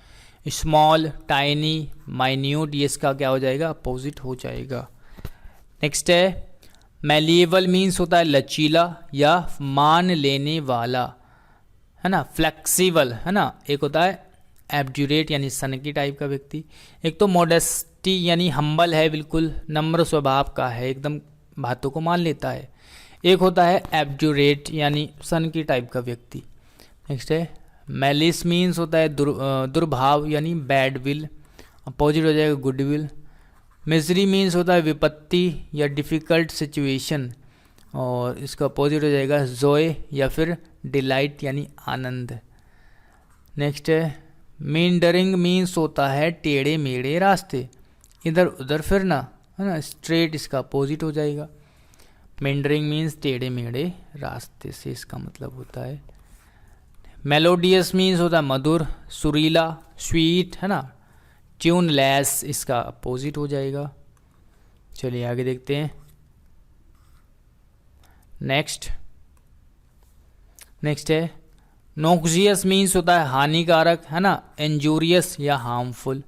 स्मॉल, टाइनी, माइन्यूट, ये इसका क्या हो जाएगा, अपोजिट हो जाएगा। नेक्स्ट है मैलिएबल मीन्स होता है लचीला या मान लेने वाला, है ना। फ्लेक्सिबल, है ना। एक होता है एब्ड्यूरेट यानी सनकी टाइप का व्यक्ति। एक तो मॉडेस्टी यानी हम्बल है, बिल्कुल नम्र स्वभाव का है, एकदम बातों को मान लेता है। एक होता है एब्ड्यूरेट यानी सनकी टाइप का व्यक्ति। नेक्स्ट है मैलिस मीन्स होता है दुर्भाव यानी बैड विल, अपोजिट हो जाएगा गुड विल। मिजरी मीन्स होता है विपत्ति या डिफ़िकल्ट सिचुएशन, और इसका अपोजिट हो जाएगा जोए या फिर डिलाइट यानी आनंद। नेक्स्ट है मींडरिंग मीन्स होता है टेढ़े मेढ़े रास्ते, इधर उधर फिरना, है ना। स्ट्रेट इसका अपोजिट हो जाएगा। मींडरिंग मीन्स टेढ़े मेढ़े रास्ते से इसका मतलब होता है। मेलोडियस मीन्स होता है मधुर, सुरीला, स्वीट, है ना। ट्यूनलेस इसका अपोजिट हो जाएगा। चलिए आगे देखते हैं। नेक्स्ट है नोक्सियस मीन्स होता है हानिकारक, है ना, इंजूरियस या हार्मफुल।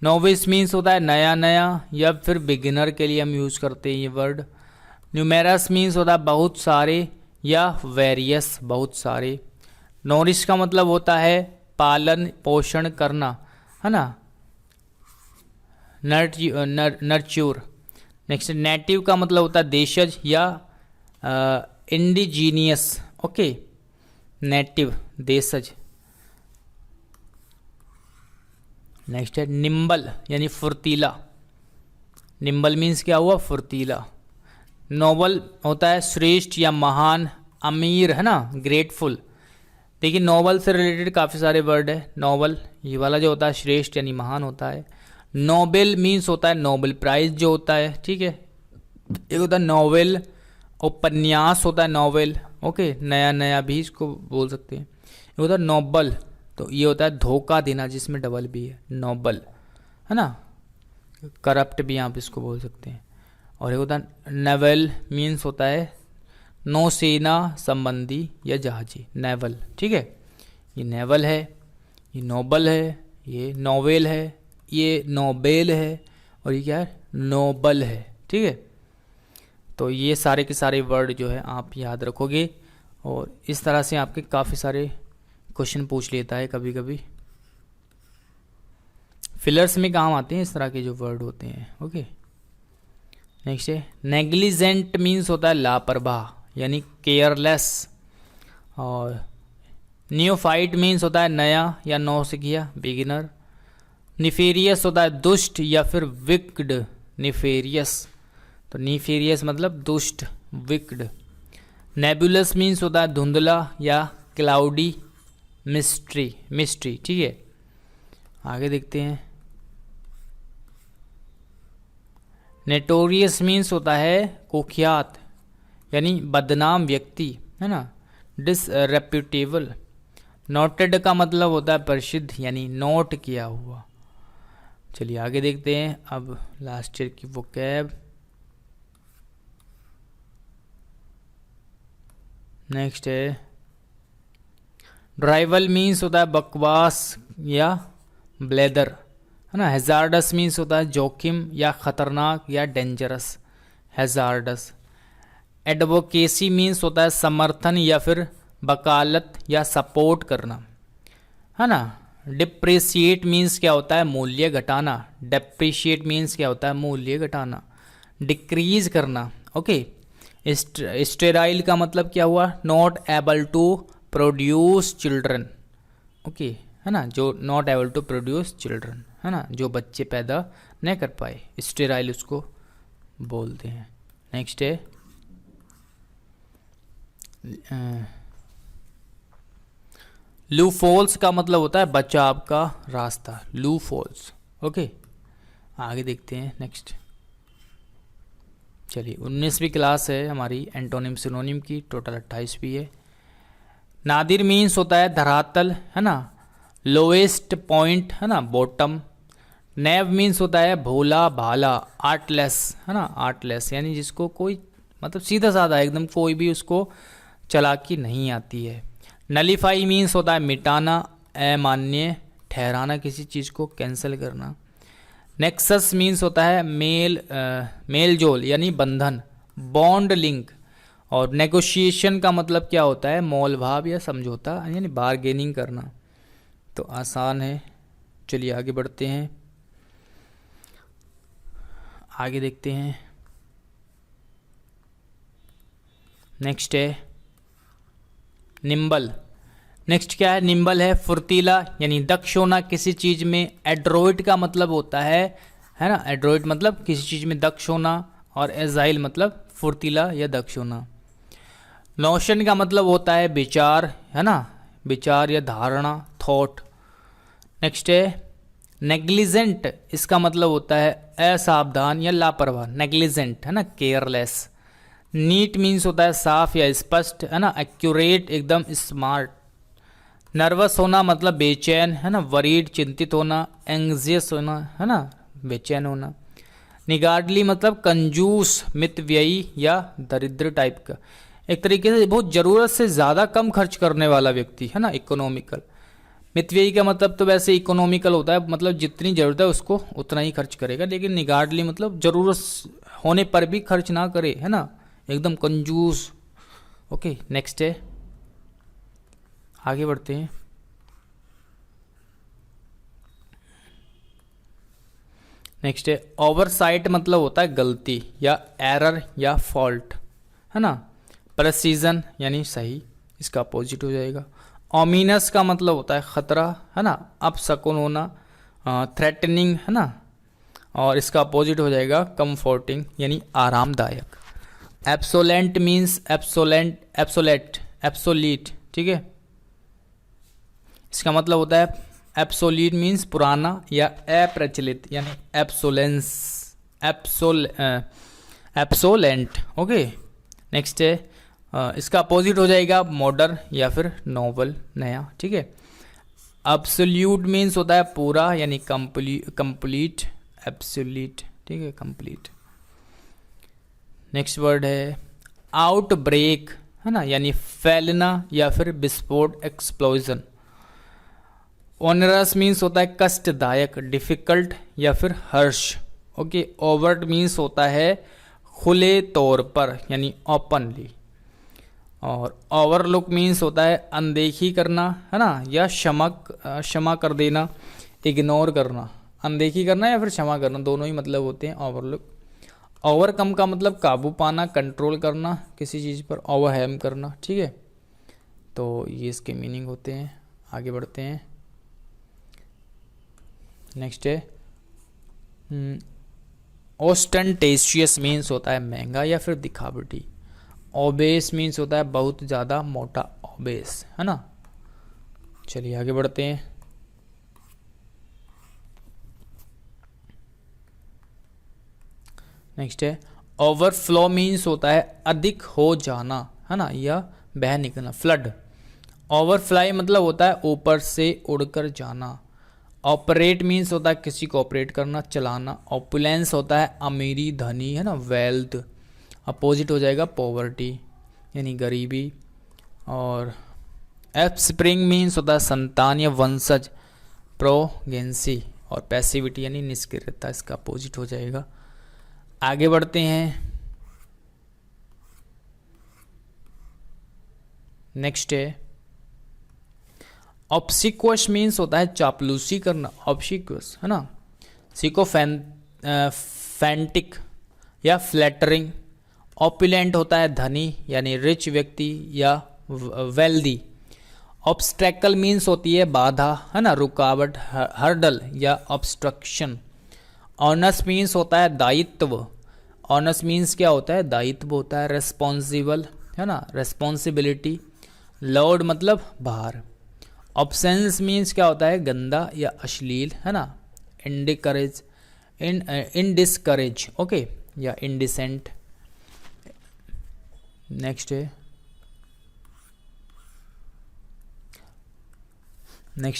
नोविस मीन्स होता है नया नया या फिर बिगिनर के लिए हम यूज़ करते हैं ये वर्ड। न्यूमेरस मीन्स होता है बहुत सारे या वेरियस, बहुत सारे। नोरिश का मतलब होता है पालन पोषण करना, है ना, नर्च्योर। नेक्स्ट नेटिव का मतलब होता है देशज या इंडिजीनियस, ओके, नेटिव, देशज। नेक्स्ट है निम्बल यानी फुर्तीला। निम्बल मीन्स क्या हुआ, फुर्तीला। नोबल होता है श्रेष्ठ या महान, अमीर, है ना, ग्रेटफुल। देखिए नोबल से रिलेटेड काफ़ी सारे वर्ड है। नोबल ये वाला जो होता है श्रेष्ठ यानी महान होता है। नोबेल मीन्स होता है नोबेल प्राइज जो होता है, ठीक है। एक होता है नोवेल, उपन्यास होता है नोवेल, ओके, नया नया भी इसको बोल सकते हैं। एक होता है नोबल, तो ये होता है धोखा देना जिसमें डबल भी है, नोबल, है ना। करप्ट भी आप इसको बोल सकते हैं। और एक होता है नवेल मीन्स होता है नौसेना संबंधी या जहाजी, नेवल। ठीक है, ये नेवल है, ये नोबल है, ये नोवेल है, ये नोबेल है, और ये क्या है, नोबल है। ठीक है, तो ये सारे के सारे वर्ड जो है आप याद रखोगे, और इस तरह से आपके काफ़ी सारे क्वेश्चन पूछ लेता है कभी कभी। फिलर्स में काम आते हैं इस तरह के जो वर्ड होते हैं। ओके, नेक्स्ट है नेग्लिजेंट, मीन्स होता है लापरवाह यानी केयरलेस, और नियोफाइट मीन्स होता है नया या नौसिखिया, बिगिनर। निफेरियस होता है दुष्ट या फिर विक्ड, निफेरियस, तो निफेरियस मतलब दुष्ट, विक्ड। नेबुलस मीन्स होता है धुंधला या क्लाउडी, मिस्ट्री। ठीक है, आगे देखते हैं। नेटोरियस मीन्स होता है कुख्यात यानी बदनाम व्यक्ति, है ना, डिसरेप्यूटेबल। नोटेड का मतलब होता है प्रसिद्ध यानी नोट किया हुआ। चलिए आगे देखते हैं अब लास्ट ईयर की वोकैब। नेक्स्ट है ड्राइवल, मीन्स होता है बकवास या ब्लेदर, है ना। हैजार्डस मीन्स होता है जोखिम या खतरनाक या डेंजरस, हैजार्डस। एडवोकेसी मीन्स होता है समर्थन या फिर वकालत या सपोर्ट करना, है ना। डिप्रिशिएट मीन्स क्या होता है, मूल्य घटाना। डेप्रिशिएट मीन्स क्या होता है, मूल्य घटाना। डिक्रीज करना। ओके, स्टेराइल का मतलब क्या हुआ, not able to produce children. Okay, है ना, जो not able to produce children, है ना, जो बच्चे पैदा नहीं कर पाए, स्टेराइल उसको बोलते हैं। नेक्स्ट है लूफॉल्स का मतलब होता है बचाव का रास्ता, लूफॉल्स। ओके, आगे देखते हैं नेक्स्ट। चलिए 19वीं क्लास है हमारी एंटोनिम सिनोनिम की, टोटल 28वीं है। नादिर मीन्स होता है धरातल, है ना, लोएस्ट पॉइंट, है ना, बॉटम। नेव मीन्स होता है भोला भाला, आर्टलेस, है ना, आर्टलेस यानी जिसको कोई मतलब सीधा साधा एकदम कोई भी उसको चालाकी नहीं आती है। नलीफाई मीन्स होता है मिटाना, अमान्य ठहराना, किसी चीज़ को कैंसिल करना। नेक्सस मीन्स होता है मेल जोल यानी बंधन, बॉन्ड लिंक। और नेगोशिएशन का मतलब क्या होता है, मोल भाव या समझौता यानी बार्गेनिंग करना। तो आसान है, चलिए आगे बढ़ते हैं, आगे देखते हैं। नेक्स्ट है निम्बल। नेक्स्ट क्या है, निम्बल है फुर्तीला यानी दक्ष होना किसी चीज़ में। एड्रोइट का मतलब होता है ना, एड्रोइट मतलब किसी चीज़ में दक्ष होना, और एजाइल मतलब फुर्तीला या दक्ष होना। नोशन का मतलब होता है विचार, है ना, विचार या धारणा, थॉट। नेक्स्ट है नेग्लिजेंट, इसका मतलब होता है असावधान या लापरवाह, नेग्लिजेंट, है ना, केयरलेस। नीट मीन्स होता है साफ या स्पष्ट, है ना, एक्यूरेट एकदम स्मार्ट। नर्वस होना मतलब बेचैन, है ना, वरीड चिंतित होना, एंग्जियस होना, है ना, बेचैन होना। निगार्डली मतलब कंजूस, मितव्ययी या दरिद्र टाइप का, एक तरीके से बहुत ज़रूरत से ज़्यादा कम खर्च करने वाला व्यक्ति, है ना, इकोनॉमिकल। मितव्ययी का मतलब तो वैसे इकोनॉमिकल होता है, मतलब जितनी ज़रूरत है उसको उतना ही खर्च करेगा, लेकिन निगार्डली मतलब ज़रूरत होने पर भी खर्च ना करे, है ना, एकदम कंजूस। ओके, नेक्स्ट है, आगे बढ़ते हैं। नेक्स्ट है ओवरसाइट, मतलब होता है गलती या एरर या फॉल्ट, है ना। प्रेसीजन यानी सही, इसका अपोजिट हो जाएगा। ओमिनस का मतलब होता है खतरा, है ना, अपशकुन होना, थ्रेटनिंग, है ना, और इसका अपोजिट हो जाएगा कंफर्टिंग यानी आरामदायक। एब्सोलेंट मीन्स एब्सोलीट, ठीक है, इसका मतलब होता है एब्सोलीट मीन्स पुराना या अप्रचलित यानी एब्सोलेंट। ओके, नेक्स्ट है इसका अपोजिट हो जाएगा मॉडर्न या फिर नोवल, नया, ठीक है। एब्सोल्यूट मीन्स होता है पूरा यानी कंप्लीट, एब्सोल्यूट, ठीक है, कंप्लीट। नेक्स्ट वर्ड है आउटब्रेक है ना, यानी फैलना या फिर विस्फोट, एक्सप्लोजन। ऑनरस मीन्स होता है कष्टदायक, डिफिकल्ट या फिर हर्ष। ओके, ओवर्ट मीन्स होता है खुले तौर पर यानी ओपनली। और ओवरलुक मीन्स होता है अनदेखी करना है ना, या क्षमा कर देना, इग्नोर करना। अनदेखी करना या फिर क्षमा करना, दोनों ही मतलब होते हैं ओवरलुक। ओवरकम का मतलब काबू पाना, कंट्रोल करना किसी चीज़ पर, ओवरवेम करना। ठीक है, तो ये इसके मीनिंग होते हैं। आगे बढ़ते हैं। नेक्स्ट है ओस्टेंटेशियस मीन्स होता है महंगा या फिर दिखावटी। ओबेस मीन्स होता है बहुत ज़्यादा मोटा, ओबेस है ना। चलिए आगे बढ़ते हैं। नेक्स्ट है ओवरफ्लो मीन्स होता है अधिक हो जाना है ना, या बह निकलना, फ्लड। ओवरफ्लाई मतलब होता है ऊपर से उड़कर जाना। ऑपरेट मीन्स होता है किसी को ऑपरेट करना, चलाना। ऑपुलेंस होता है अमीरी, धनी है ना, वेल्थ। अपोजिट हो जाएगा पॉवर्टी यानी गरीबी। और ऑफस्प्रिंग मीन्स होता है संतान या वंशज, प्रोगेंसी। और पैसिविटी यानी निष्क्रियता, इसका अपोजिट हो जाएगा। आगे बढ़ते हैं। नेक्स्ट है ऑब्सिक्वस मीन्स होता है चापलूसी करना, ऑब्सिक्वस है ना। सिकोफेंटिक या फ्लैटरिंग। ऑपुलेंट होता है धनी यानी रिच व्यक्ति या वेल्दी। ऑब्स्ट्रैकल मीन्स होती है बाधा है ना, रुकावट, हर्डल या ऑब्स्ट्रक्शन। ऑनस मीन्स होता है दायित्व। ऑनस मीन्स क्या होता है, दायित्व होता है। रेस्पॉन्सिबल है ना, रेस्पॉन्सिबिलिटी। लोड मतलब भार। ऑब्सेंस मीन्स क्या होता है, गंदा या अश्लील है ना। इनडिकरेज, इनडिस्करेज ओके, या इनडिसेंट। नेक्स्ट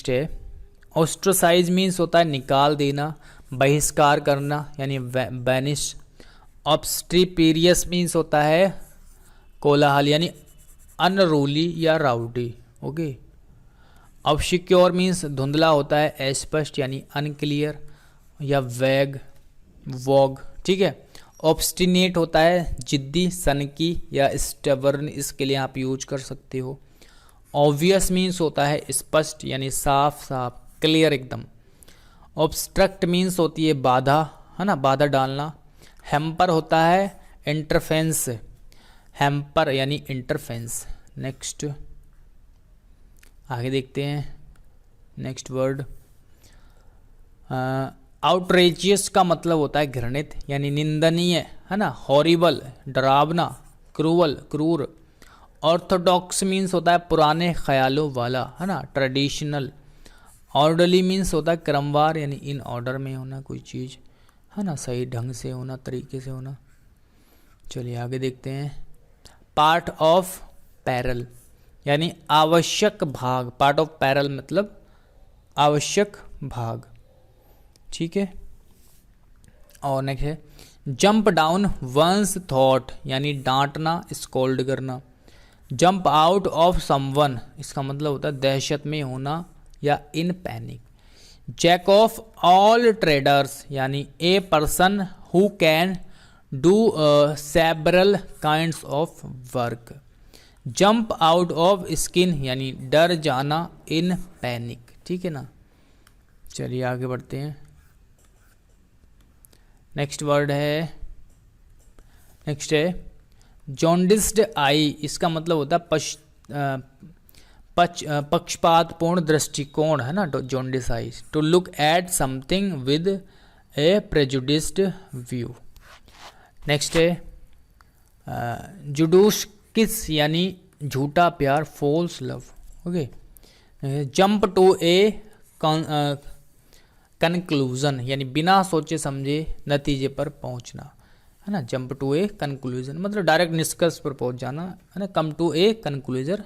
है ऑस्ट्रोसाइज मीन्स होता है निकाल देना, बहिष्कार करना यानी बैनिश। ऑब्स्ट्रीपीरियस मीन्स होता है कोलाहल यानी अनरूली या राउडी। ओके, ऑब्सक्योर मीन्स धुंधला होता है, अस्पष्ट यानी अनक्लियर या वैग, वॉग। ठीक है, ऑब्स्टिनेट होता है जिद्दी, सनकी या स्टबर्न, इसके लिए आप यूज कर सकते हो। ऑब्वियस मीन्स होता है स्पष्ट यानी साफ साफ, क्लियर एकदम। ऑब्स्ट्रक्ट मीन्स होती है बाधा है ना, बाधा डालना। हैम्पर होता है इंटरफेंस, हैम्पर यानी इंटरफेंस। नेक्स्ट आगे देखते हैं। नेक्स्ट वर्ड आउटरेजियस का मतलब होता है घृणित यानी निंदनीय है ना, हॉरिबल डरावना, क्रूअल क्रूर। ऑर्थोडॉक्स मीन्स होता है पुराने ख्यालों वाला है ना, ट्रेडिशनल। ऑर्डरली मीन्स होता है क्रमवार यानी इन ऑर्डर में होना कोई चीज़ है ना, सही ढंग से होना, तरीके से होना। चलिए आगे देखते हैं। पार्ट ऑफ पैरल यानी आवश्यक भाग, पार्ट ऑफ पैरल मतलब आवश्यक भाग। ठीक है, और नेक्स्ट है जंप डाउन वंस थॉट यानी डांटना, स्कोल्ड करना। जंप आउट ऑफ समवन, इसका मतलब होता है दहशत में होना या in panic. Jack of all traders यानी a person who can do several kinds of work. Jump out of skin यानी डर जाना, इन पैनिक। ठीक है ना, चलिए आगे बढ़ते हैं। नेक्स्ट वर्ड है जॉन्डिस्ड आई, इसका मतलब होता है पक्षपातपूर्ण दृष्टिकोण है ना, jaundiced eye. To look at something with a prejudiced view. Next है जुडूस किस यानी झूठा प्यार, false love. Okay, jump to a conclusion यानी बिना सोचे समझे नतीजे पर पहुंचना है ना। जंप टू ए कंक्लूजन मतलब डायरेक्ट निष्कर्ष पर पहुंच जाना है ना। Come to a conclusion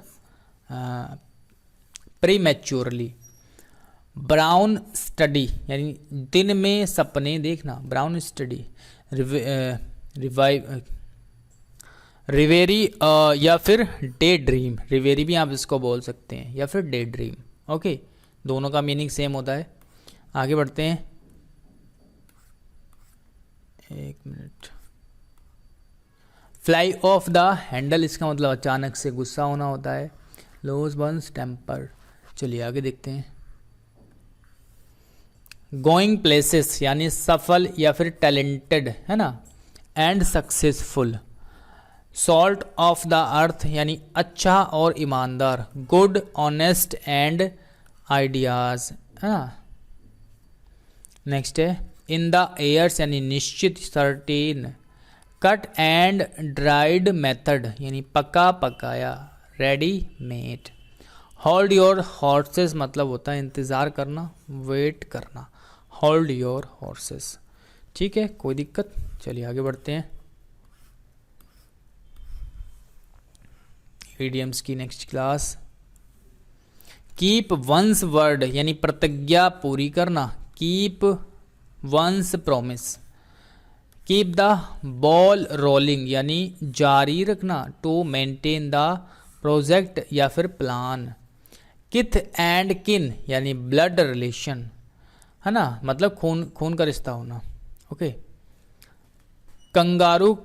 prematurely. Brown study यानी दिन में सपने देखना, ब्राउन स्टडी। रिवेरी या फिर डे ड्रीम, रिवेरी भी आप इसको बोल सकते हैं या फिर डे ड्रीम। ओके, दोनों का मीनिंग सेम होता है। आगे बढ़ते हैं, एक minute. Fly off the handle, इसका मतलब अचानक से गुस्सा होना होता है। Lose one's temper. चलिए आगे देखते हैं। गोइंग प्लेसेस यानी सफल या फिर टैलेंटेड, है ना, and successful. Salt of the earth यानी अच्छा और ईमानदार। गुड, ऑनेस्ट एंड आइडियाज, है ना। नेक्स्ट है इन द एयर्स यानी निश्चित, certain. Cut and dried method यानी पका पकाया, ready made. Hold your horses मतलब होता है इंतज़ार करना, वेट करना। होल्ड योर हॉर्सेस, ठीक है, कोई दिक्कत। चलिए आगे बढ़ते हैं। इडियम्स की next class. Keep once word यानी प्रतिज्ञा पूरी करना। Keep once promise. Keep the ball rolling यानी जारी रखना, टू मेंटेन द प्रोजेक्ट या फिर प्लान। किथ एंड किन यानी ब्लड रिलेशन, है ना, मतलब खून खून का रिश्ता होना। Okay. Kangaroo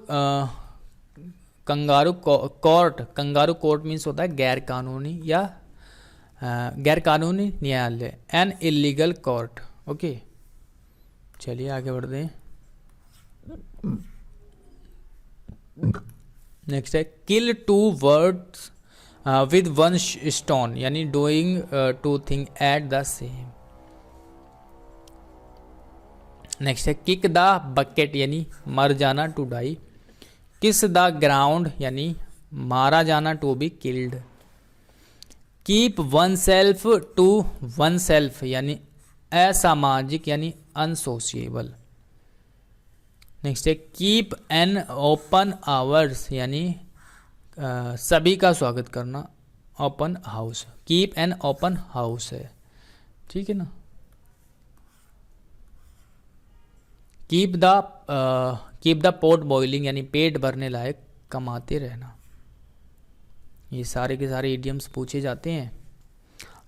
kangaroo court, kangaroo court means होता है गैर कानूनी या गैर कानूनी न्यायालय, एन इलीगल कोर्ट। ओके, चलिए आगे बढ़ते हैं। नेक्स्ट है kill two words with one stone यानी doing two thing at the same. Next है किक द बकेट यानी मर जाना, to die. Kiss the ground यानी मारा जाना, to be killed. Keep oneself to oneself यानी असामाजिक यानी अनसोशिएबल। नेक्स्ट है कीप एन ओपन आवर्स यानी सभी का स्वागत करना, open house. Keep an open house है, ठीक है ना। कीप द पोट बॉइलिंग यानी पेट भरने लायक, कमाते रहना। ये सारे के सारे इडियम्स पूछे जाते हैं।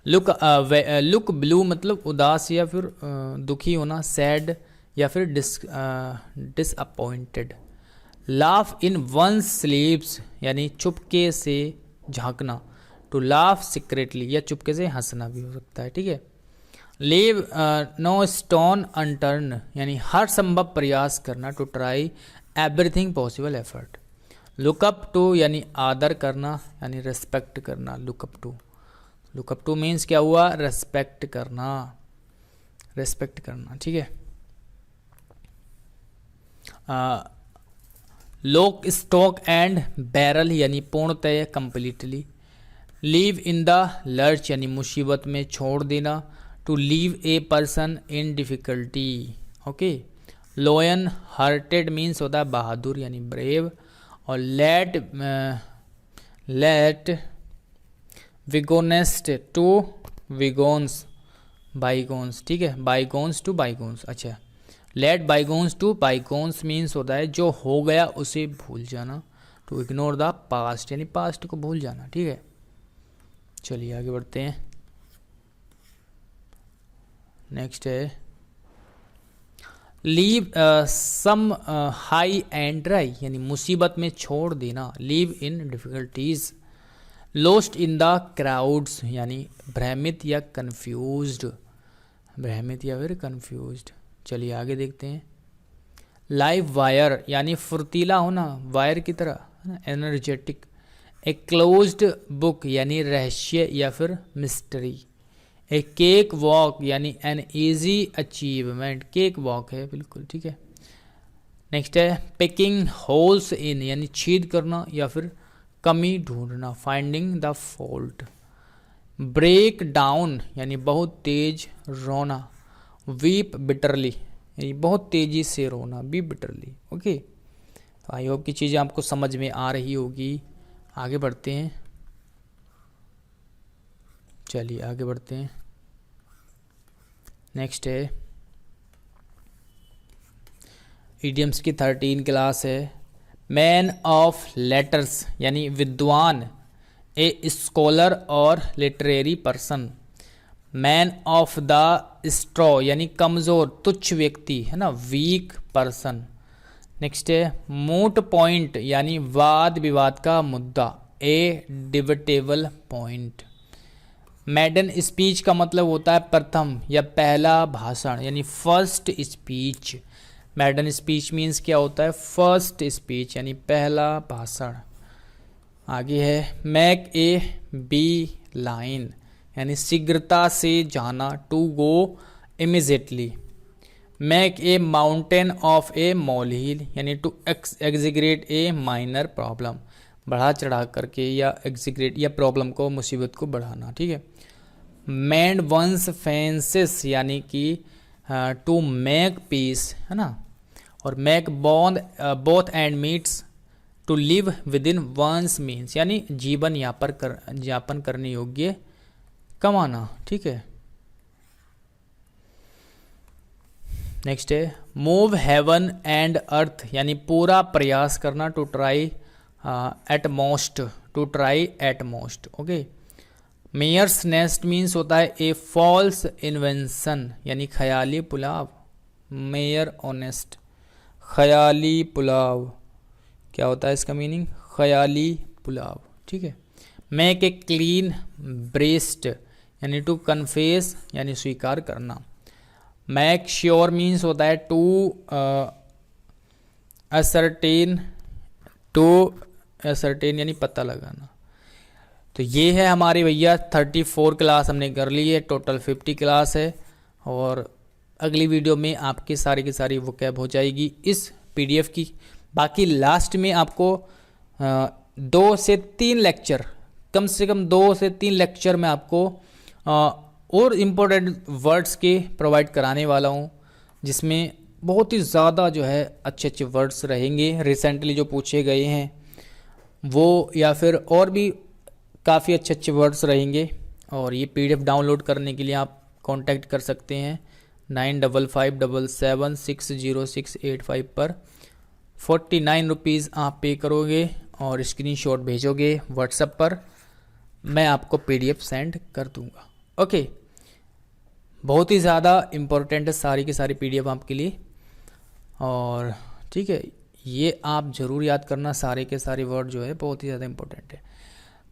लुक ब्लू मतलब उदास या फिर दुखी होना, सैड या फिर डिसअपॉइंटेड। लाफ इन वन स्लीप्स यानी चुपके से झांकना, टू लाफ सीक्रेटली या चुपके से हंसना भी हो सकता है, ठीक है। लीव नो स्टोन अनटर्न यानी हर संभव प्रयास करना, to try everything possible effort. Look up to यानी आदर करना यानी रेस्पेक्ट करना, look up to. Look up to means क्या हुआ, रेस्पेक्ट करना, रेस्पेक्ट करना, ठीक है। लॉक स्टॉक एंड बैरल यानी पूर्णतः completely. Leave in the lurch यानी मुसीबत में छोड़ देना, to leave a person in difficulty. Okay. Lion hearted means होता है बहादुर यानी ब्रेव। और let bygones to bygones bygones, ठीक है, बाइगोन्स टू बाइगोन्स। अच्छा, let bygones to bygones means होता है जो हो गया उसे भूल जाना, टू इग्नोर द पास्ट यानी पास्ट को भूल जाना, ठीक है। चलिए आगे बढ़ते हैं। नेक्स्ट है leave some high and dry यानी मुसीबत में छोड़ देना, leave in difficulties. Lost in the crowds यानी भ्रमित या कंफ्यूज्ड, भ्रमित या फिर कंफ्यूज्ड। चलिए आगे देखते हैं। लाइव वायर यानी फुर्तीला होना, वायर की तरह, है ना, एनर्जेटिक। ए क्लोज्ड बुक यानी रहस्य या फिर मिस्ट्री। ए केक वॉक यानी an easy achievement, cake walk है बिल्कुल, ठीक है। नेक्स्ट है पिकिंग होल्स इन यानी छेद करना या फिर कमी ढूंढना, finding the fault. Break down यानी बहुत तेज रोना, वीप बिटरली यानी बहुत तेजी से रोना, वीप बिटरली। ओके, तो आई होप की चीज़ें आपको समझ में आ रही होगी। आगे बढ़ते हैं। चलिए आगे बढ़ते हैं। नेक्स्ट है इडियम्स की 13 क्लास है। मैन ऑफ लेटर्स यानी विद्वान, ए स्कॉलर और literary person. Man of the straw यानी कमज़ोर, तुच्छ व्यक्ति, है ना, वीक पर्सन। नेक्स्ट है मूट पॉइंट यानी वाद विवाद का मुद्दा, ए डिबेटेबल पॉइंट। मैडन स्पीच का मतलब होता है प्रथम या पहला भाषण यानी फर्स्ट स्पीच। मैडन स्पीच मीन्स क्या होता है, फर्स्ट स्पीच यानी पहला भाषण। आगे है मैक ए बी लाइन यानी शीघ्रता से जाना, to go immediately. Make a mountain of a molehill यानी to exaggerate a minor problem, बढ़ा चढ़ा करके या एग्जिग्रेट या प्रॉब्लम को, मुसीबत को बढ़ाना, ठीक है। मैंड वंस फेंसेस यानी कि टू मेक पीस, है ना। और make both end meets, to live with in one's means यानी जीवन यापन करने योग्य कमाना, ठीक है। नेक्स्ट है मूव हेवन एंड अर्थ यानी पूरा प्रयास करना, to try at most, to try at most, okay. Mare's nest means होता है ए फॉल्स इन्वेंशन यानी ख्याली पुलाव। मेयर ऑनेस्ट, ख्याली पुलाव, क्या होता है इसका मीनिंग, ख्याली पुलाव, ठीक है। मेक ए क्लीन ब्रेस्ट यानी टू कन्फेस यानी स्वीकार करना। मैक श्योर मीन्स होता है टू असर्टेन, यानी पता लगाना। तो ये है हमारी भैया 34 क्लास हमने कर ली है, टोटल 50 क्लास है। और अगली वीडियो में आपकी सारी की सारी वोकैब हो जाएगी इस पीडीएफ की। बाकी लास्ट में आपको 2 से 3 लेक्चर, कम से कम 2 से 3 लेक्चर में आपको और इम्पोर्टेंट वर्ड्स के प्रोवाइड कराने वाला हूँ, जिसमें बहुत ही ज़्यादा जो है अच्छे अच्छे वर्ड्स रहेंगे, रिसेंटली जो पूछे गए हैं वो, या फिर और भी काफ़ी अच्छे अच्छे वर्ड्स रहेंगे। और ये पीडीएफ डाउनलोड करने के लिए आप कांटेक्ट कर सकते हैं 9557760685 पर। 49 रुपीज़ आप पे करोगे और स्क्रीनशॉट भेजोगे व्हाट्सएप पर, मैं आपको पीडीएफ सेंड कर दूंगा, ओके। बहुत ही ज़्यादा इम्पोर्टेंट है सारी की सारी पीडीएफ आपके लिए, और ठीक है, ये आप ज़रूर याद करना, सारे के सारे वर्ड जो है बहुत ही ज़्यादा इम्पोर्टेंट है।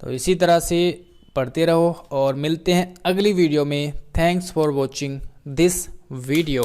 तो इसी तरह से पढ़ते रहो और मिलते हैं अगली वीडियो में। Thanks for watching this video.